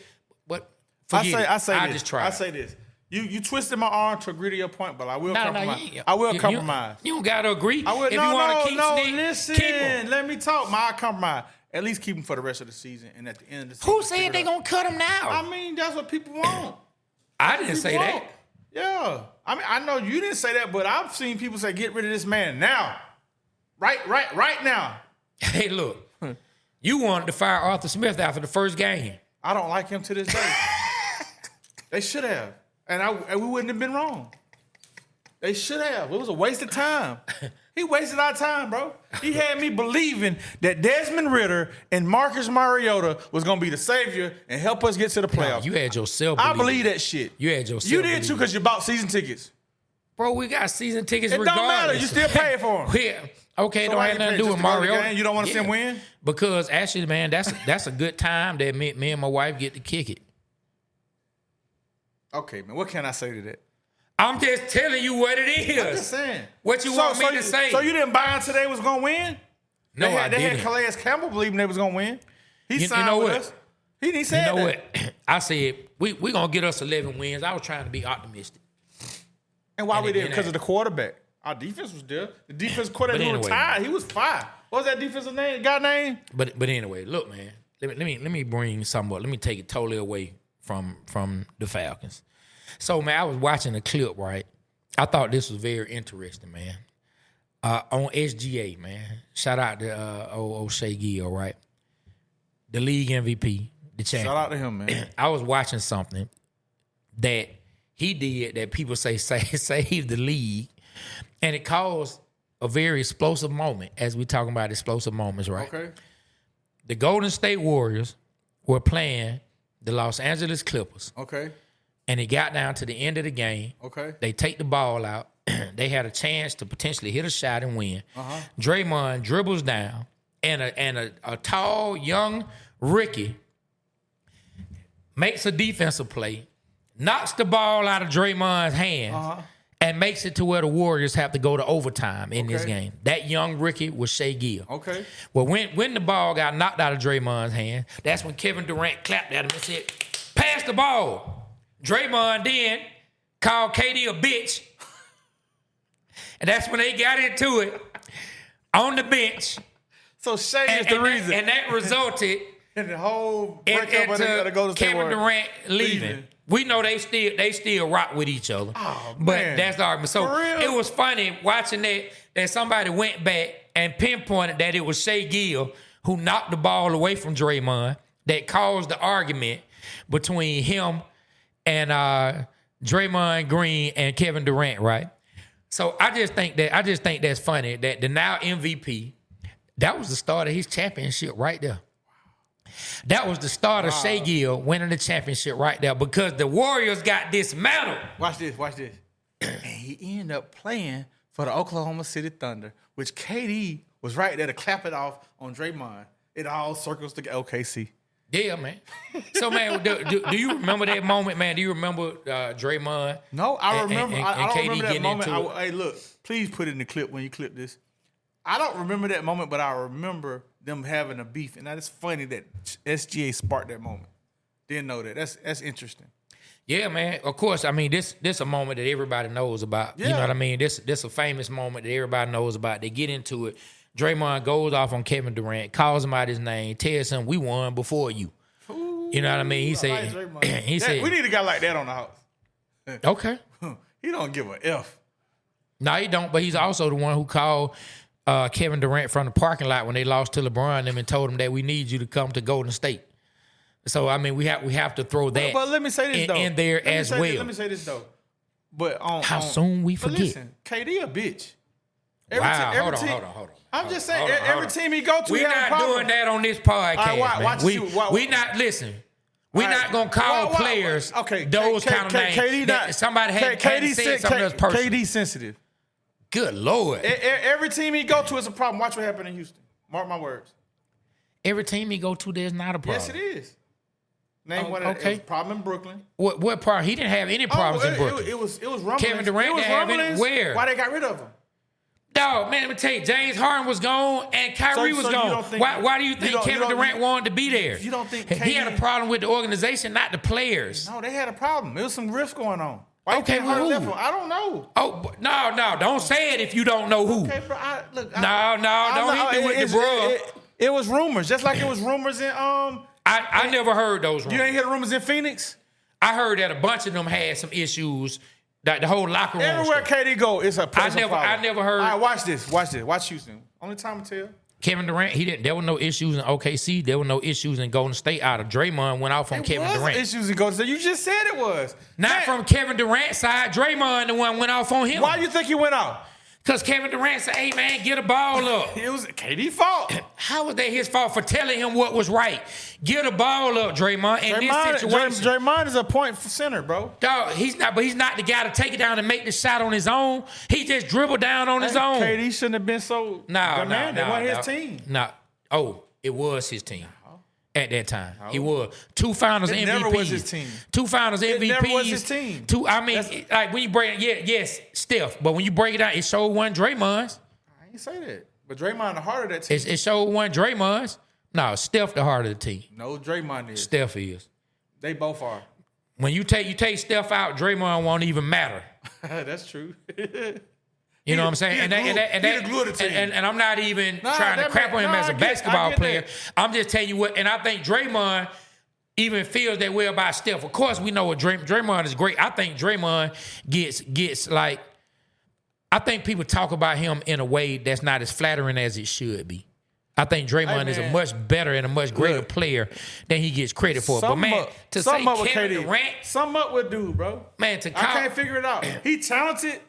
S2: but I just try.
S1: I say this. You twisted my arm to agree to your point, but I will compromise. I will compromise.
S2: You don't gotta agree.
S1: I will.
S2: If you want to keep Sneak,
S1: listen.
S2: Keep him.
S1: Let me talk. I compromise. At least keep him for the rest of the season, and at the end of the season.
S2: Who said they gonna cut him now?
S1: I mean, that's what people want.
S2: I didn't say that.
S1: Yeah. I mean, I know you didn't say that, but I've seen people say, get rid of this man now. Right now.
S2: Hey, look. You wanted to fire Arthur Smith after the first game.
S1: I don't like him to this day. They should have. And we wouldn't have been wrong. They should have. It was a waste of time. He wasted our time, bro. He had me believing that Desmond Ridder and Marcus Mariota was going to be the savior and help us get to the playoffs.
S2: No, you had yourself
S1: I believe that shit.
S2: You had yourself
S1: You did too because you bought season tickets.
S2: Bro, we got season tickets
S1: regardless. It don't matter. You still pay for them.
S2: Yeah. Okay, it don't have nothing to do with Mariota.
S1: You don't want to see him win?
S2: Because actually, man, that's a good time that me and my wife get to kick it.
S1: Okay, man. What can I say to that?
S2: I'm just telling you what it is.
S1: I'm just saying.
S2: What you want me to say?
S1: So you didn't buy into they was going to win?
S2: No, I didn't.
S1: They had Calais Campbell believing they was going to win. He signed with us. He said that.
S2: You know what? I said, we going to get us 11 wins. I was trying to be optimistic.
S1: And why we did? Because of the quarterback. Our defense was there. The defense quarterback was tired. He was fire. What was that defensive guy name?
S2: But anyway, look, man. Let me bring something up. Let me take it totally away from the Falcons. So, man, I was watching a clip, right? I thought this was very interesting, man. On SGA, man. Shout out to old Shea Gill, right? The league MVP, the champion.
S1: Shout out to him, man.
S2: I was watching something that he did that people say saved the league, and it caused a very explosive moment, as we talking about explosive moments, right?
S1: Okay.
S2: The Golden State Warriors were playing the Los Angeles Clippers.
S1: Okay.
S2: And it got down to the end of the game.
S1: Okay.
S2: They take the ball out. They had a chance to potentially hit a shot and win.
S1: Uh-huh.
S2: Draymond dribbles down, and a tall, young Ricky makes a defensive play, knocks the ball out of Draymond's hands, and makes it to where the Warriors have to go to overtime in this game. That young Ricky was Shea Gill.
S1: Okay.
S2: Well, when the ball got knocked out of Draymond's hand, that's when Kevin Durant clapped at him and said, "Pass the ball." Draymond then called KD a bitch. And that's when they got into it on the bench.
S1: So Shea is the reason.
S2: And that resulted
S1: in the whole breakup of the Golden State
S2: Kevin Durant leaving. We know they still rock with each other.
S1: Oh,
S2: but
S1: man.
S2: that's the argument. So it was funny watching that somebody went back and pinpointed that it was Shea Gill who knocked the ball away from Draymond that caused the argument between him and Draymond Green and Kevin Durant, right? So I just think that's funny that the now MVP, that was the start of his championship right there. That was the start of Shea Gill winning the championship right there because the Warriors got dismantled.
S1: Watch this. And he ended up playing for the Oklahoma City Thunder, which KD was right there to clap it off on Draymond. It all circles to OKC.
S2: Yeah, man. So, man, do you remember that moment, man? Do you remember Draymond?
S1: No, I remember. I don't remember that moment.
S2: Hey,
S1: look, please put it in the clip when you clip this. I don't remember that moment, but I remember them having a beef. And it's funny that SGA sparked that moment. Didn't know that. That's interesting.
S2: Yeah, man. Of course, I mean, this a moment that everybody knows about. Yeah. You know what I mean? This a famous moment that everybody knows about. They get into it. Draymond goes off on Kevin Durant, calls him out his name, tells him, "We won before you." Ooh, you know what I mean? He said,
S1: we need a guy like that on the house.
S2: Okay.
S1: He don't give a F.
S2: No, he don't, but he's also the one who called Kevin Durant from the parking lot when they lost to LeBron and told him that we need you to come to Golden State. So, I mean, we have to throw that
S1: but let me say this, though.
S2: In there as well.
S1: Let me say this, though. But
S2: how soon we forget?
S1: Listen, KD a bitch.
S2: Hold on.
S1: I'm just saying, every team he go to,
S2: we're not doing that on this podcast. We not listen. We're not gonna call players those kind of names.
S1: KD
S2: somebody had said something else personal.
S1: KD sensitive.
S2: Good Lord.
S1: Every team he go to is a problem. Watch what happened in Houston. Mark my words.
S2: Every team he go to, there's not a problem.
S1: Yes, it is. Name one. Okay. It was a problem in Brooklyn.
S2: What part? He didn't have any problems in Brooklyn.
S1: It was rumblings.
S2: Kevin Durant didn't have any. Where?
S1: Why they got rid of him?
S2: Dog, man, let me tell you, James Harden was gone and Kyrie was gone. Why do you think Kevin Durant wanted to be there?
S1: You don't think
S2: he had a problem with the organization, not the players?
S1: No, they had a problem. There was some rift going on. Why
S2: okay, well, who?
S1: I don't know.
S2: Oh, no, don't say it if you don't know who.
S1: Okay, bro.
S2: Don't hit me with the bro.
S1: It was rumors, just like it was rumors in
S2: I never heard those rumors.
S1: You ain't hear the rumors in Phoenix?
S2: I heard that a bunch of them had some issues. That the whole locker room.
S1: Everywhere stuff. KD go, it's a problem.
S2: I never heard.
S1: All right, watch this. Watch Houston. Only time to tell.
S2: Kevin Durant, there were no issues in OKC. There were no issues in Golden State. Out of Draymond went off on Kevin Durant.
S1: Issues in Golden State. You just said it was.
S2: Not from Kevin Durant's side. Draymond the one went off on him.
S1: Why do you think he went off?
S2: Because Kevin Durant said, hey, man, get a ball up.
S1: It was KD's fault.
S2: How was that his fault for telling him what was right? Get a ball up, Draymond. In this situation,
S1: Draymond is a point center, bro.
S2: Dog, he's not the guy to take it down and make the shot on his own. He just dribbled down on his own.
S1: KD shouldn't have been so demanding. It wasn't his team.
S2: It was his team. At that time, he was 2 Finals MVPs. It never was his team. 2 Finals MVPs. It never was his team. Like when you break it, yes, Steph. But when you break it down, it showed one Draymond's.
S1: I ain't say that. But Draymond the heart of that team.
S2: It showed one Draymond's. No, Steph the heart of the team.
S1: No, Draymond is.
S2: Steph is.
S1: They both are.
S2: When you take Steph out, Draymond won't even matter.
S1: That's true.
S2: You know what I'm saying? And I'm not even trying to crap on him as a basketball player. I'm just telling you what, and I think Draymond even feels that way about Steph. Of course, we know what Draymond is great. I think Draymond gets like, I think people talk about him in a way that's not as flattering as it should be. I think Draymond is a much better and a much greater player than he gets credit for. But man, to say Kevin Durant,
S1: something up with dude, bro.
S2: Man,
S1: I can't figure it out. He talented.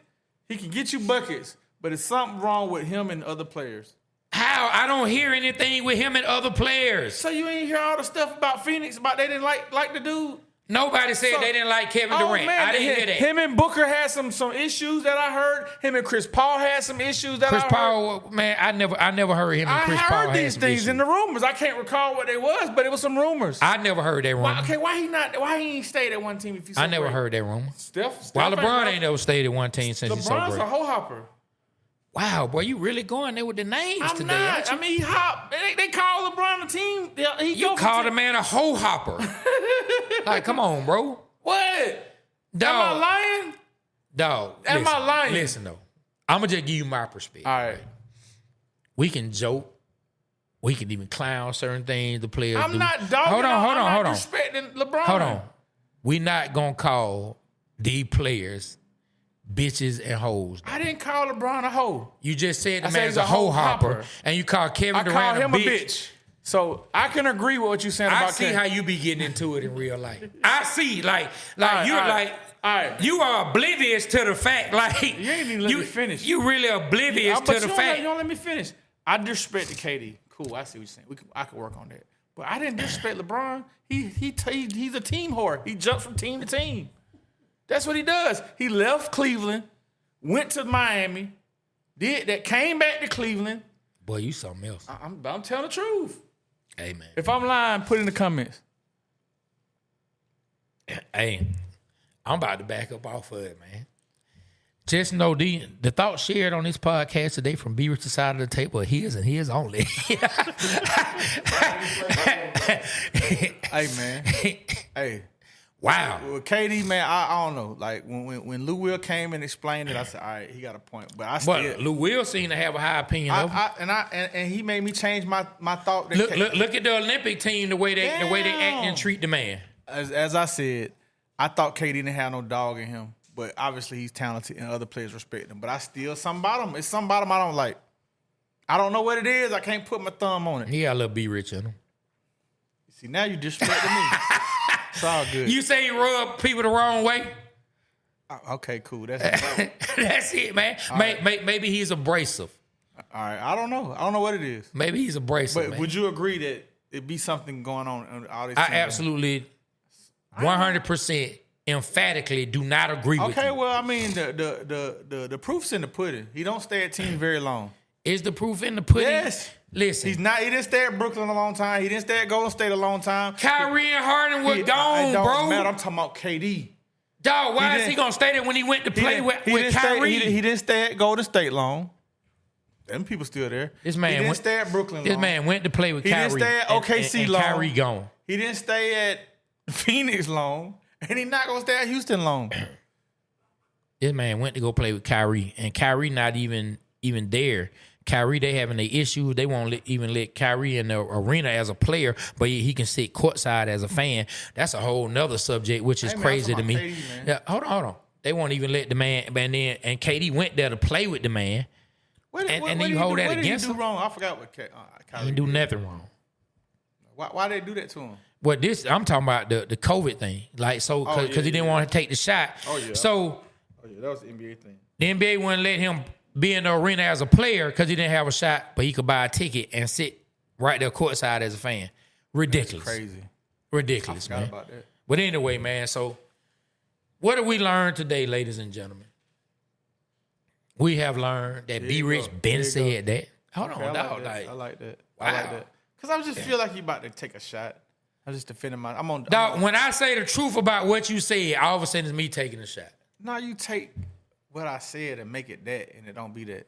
S1: He can get you buckets, but it's something wrong with him and other players.
S2: How? I don't hear anything with him and other players.
S1: So you ain't hear all the stuff about Phoenix, about they didn't like the dude?
S2: Nobody said they didn't like Kevin Durant.
S1: Man,
S2: I didn't hear that.
S1: Him and Booker had some issues that I heard. Him and Chris Paul had some issues that I heard.
S2: Chris Paul, man, I never heard him and Chris Paul had some issues. I heard these things
S1: in the rumors. I can't recall what they was, but it was some rumors.
S2: I never heard that rumor.
S1: Why he ain't stayed at one team if he's so
S2: I never heard that rumor.
S1: Steph
S2: LeBron ain't never stayed at one team since he's so great.
S1: LeBron's a hoe hopper.
S2: Wow, boy, you really going there with the names today?
S1: Not. I mean, he hop. They call LeBron a team.
S2: You called a man a hoe hopper. Like, come on, bro.
S1: What?
S2: Dog.
S1: Am I lying?
S2: Dog.
S1: Am I lying?
S2: Listen, though. I'm going to just give you my perspective.
S1: All right.
S2: We can joke. We can even clown certain things the players do.
S1: I'm not dogging. Hold on. Disrespecting LeBron.
S2: Hold on. We not going to call these players bitches and hoes.
S1: I didn't call LeBron a hoe.
S2: You just said the man's a hoe hopper. And you call Kevin Durant a bitch.
S1: So I can agree with what you're saying about
S2: Kevin. I see how you be getting into it in real life. I see, you are oblivious to the fact, like
S1: you ain't even let me finish.
S2: You really oblivious to the fact.
S1: You don't let me finish. I disrespected KD. Cool, I see what you're saying. I could work on that. But I didn't disrespect LeBron. He's a team whore. He jumps from team to team. That's what he does. He left Cleveland, went to Miami, did that, came back to Cleveland.
S2: Boy, you something else.
S1: I'm telling the truth.
S2: Hey, man.
S1: If I'm lying, put it in the comments.
S2: Hey, I'm about to back up off of it, man. Just know the thoughts shared on this podcast today from B Rich's side of the table are his and his only.
S1: Hey, man. Hey.
S2: Wow.
S1: With KD, man, I don't know. Like when Lou Will came and explained it, I said, all right, he got a point. But
S2: Lou Will seemed to have a high opinion of him.
S1: And he made me change my thought.
S2: Look at the Olympic team, the way they act and treat the man.
S1: As I said, I thought KD didn't have no dog in him, but obviously he's talented and other players respect him. But I still something about him. It's something about him I don't like. I don't know what it is. I can't put my thumb on it.
S2: He got a little B Rich in him.
S1: See, now you disrespecting me. It's all good.
S2: You say you rub people the wrong way?
S1: Okay, cool. That's
S2: it, man. Maybe he's abrasive.
S1: All right. I don't know. I don't know what it is.
S2: Maybe he's abrasive,
S1: But would you agree that it'd be something going on in all this?
S2: I absolutely, 100% emphatically do not agree with you.
S1: Okay, well, I mean, the proof's in the pudding. He don't stay at teams very long.
S2: Is the proof in the pudding?
S1: Yes.
S2: Listen.
S1: He didn't stay at Brooklyn a long time. He didn't stay at Golden State a long time.
S2: Kyrie and Harden were gone,
S1: don't
S2: bro.
S1: matter. I'm talking about KD.
S2: Dog, why is he going to stay there when he went to play with Kyrie?
S1: He didn't stay at Golden State long. Them people still there.
S2: This man
S1: he didn't stay at Brooklyn long.
S2: This man went to play with Kyrie.
S1: He didn't stay at OKC
S2: and
S1: long.
S2: Kyrie gone.
S1: He didn't stay at Phoenix long. And he's not going to stay at Houston long.
S2: This man went to go play with Kyrie. And Kyrie not even there. Kyrie, they having an issue. They won't even let Kyrie in the arena as a player, but he can sit courtside as a fan. That's a whole nother subject, which is crazy to me.
S1: KD,
S2: yeah, hold on. They won't even let the man. And KD went there to play with the man. And then you hold that against him.
S1: What did he do wrong? I forgot what Kyrie
S2: He didn't do nothing wrong.
S1: Why did they do that to him?
S2: Well, I'm talking about the COVID thing. Like, so, because he didn't want to take the shot.
S1: Oh, yeah.
S2: So,
S1: that was the NBA thing.
S2: The NBA wouldn't let him be in the arena as a player because he didn't have a shot, but he could buy a ticket and sit right there courtside as a fan. Ridiculous.
S1: That's crazy.
S2: Ridiculous,
S1: I forgot about that.
S2: But anyway, man, so what did we learn today, ladies and gentlemen? We have learned that B. Rich Ben said that. Hold on, dog.
S1: I like that.
S2: Wow.
S1: I like that. Because I just feel like you about to take a shot. I'm just defending my...
S2: Dog, when I say the truth about what you said, all of a sudden it's me taking a shot.
S1: No, you take what I said and make it that, and it don't be that.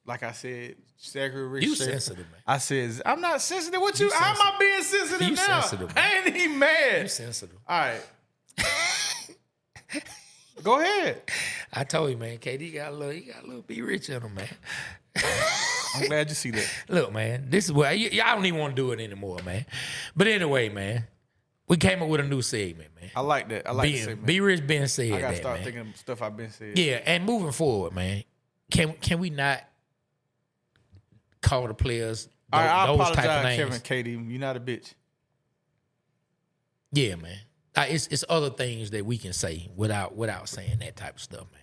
S1: Like I said, Rich.
S2: You sensitive, man.
S1: I said, I'm not sensitive. What you? How am I being sensitive
S2: you
S1: now?
S2: Sensitive,
S1: I ain't even mad.
S2: You sensitive.
S1: All right. Go ahead.
S2: I told you, man. KD got a little B. Rich in him, man.
S1: I'm glad you see that.
S2: Look, man, this is what y'all don't even want to do it anymore, man. But anyway, man, we came up with a new segment, man.
S1: I like that. I like the segment.
S2: B. Rich Ben said that,
S1: I gotta start
S2: man.
S1: thinking of stuff I've been saying.
S2: Yeah, and moving forward, man, can we not call the players
S1: all right, I
S2: those
S1: apologize,
S2: type of names?
S1: Kevin, Katie. You're not a bitch.
S2: Yeah, man. It's other things that we can say without saying that type of stuff, man.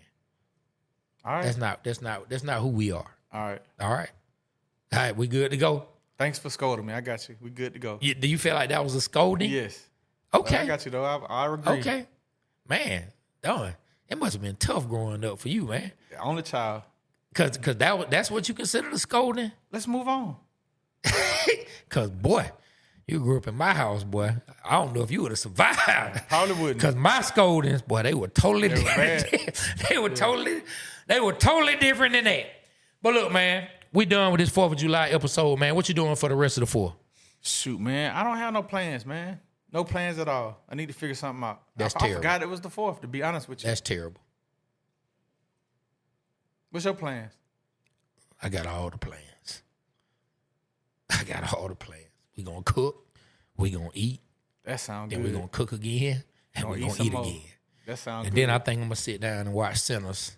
S1: All right.
S2: That's not who we are.
S1: All right.
S2: All right, we good to go?
S1: Thanks for scolding me. I got you. We good to go.
S2: Do you feel like that was a scolding?
S1: Yes.
S2: Okay.
S1: I got you, though. I agree.
S2: Okay. Man, darn. It must have been tough growing up for you, man.
S1: The only child.
S2: Cause that's what you consider the scolding?
S1: Let's move on.
S2: Cause boy, you grew up in my house, boy. I don't know if you would have survived.
S1: Probably wouldn't.
S2: Cause my scoldings, boy, they were totally different. They were totally different than that. But look, man, we done with this 4th of July episode, man. What you doing for the rest of the 4th?
S1: Shoot, man. I don't have no plans, man. No plans at all. I need to figure something out.
S2: That's
S1: I
S2: terrible.
S1: forgot it was the 4th, to be honest with you.
S2: That's terrible.
S1: What's your plans?
S2: I got all the plans. We gonna cook. We gonna eat.
S1: That sounds good.
S2: And we gonna cook again. And we gonna eat again.
S1: That sounds
S2: good. And then I think I'm gonna sit down and watch Sinners.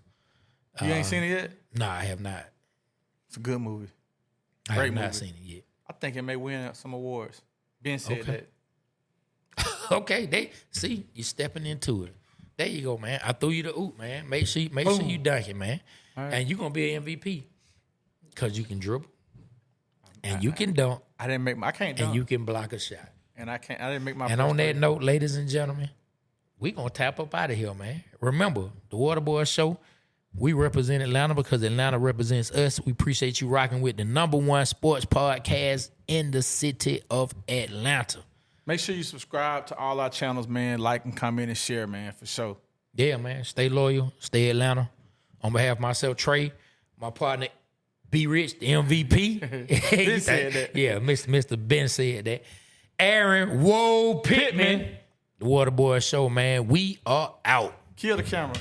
S1: You ain't seen it yet?
S2: No, I have not.
S1: It's a good movie.
S2: I have not seen it yet.
S1: I think it may win some awards. Ben said that.
S2: Okay, you stepping into it. There you go, man. I threw you the oop, man. Make sure you dunk it, man. Right. And you're gonna be an MVP. Cause you can dribble. And you can dunk.
S1: I can't dunk.
S2: And you can block a shot.
S1: And I didn't make my
S2: And on that note, ladies and gentlemen, we gonna tap up out of here, man. Remember, the Waterboyz Show, we represent Atlanta because Atlanta represents us. We appreciate you rocking with the #1 sports podcast in the city of Atlanta.
S1: Make sure you subscribe to all our channels, man. Like and comment and share, man, for sure.
S2: Yeah, man. Stay loyal. Stay Atlanta. On behalf of myself, Trey, my partner, B. Rich, the MVP.
S1: Ben said that.
S2: Yeah, Mr. Ben said that. Aaron Pittman. The Waterboyz Show, man. We are out.
S1: Kill the camera.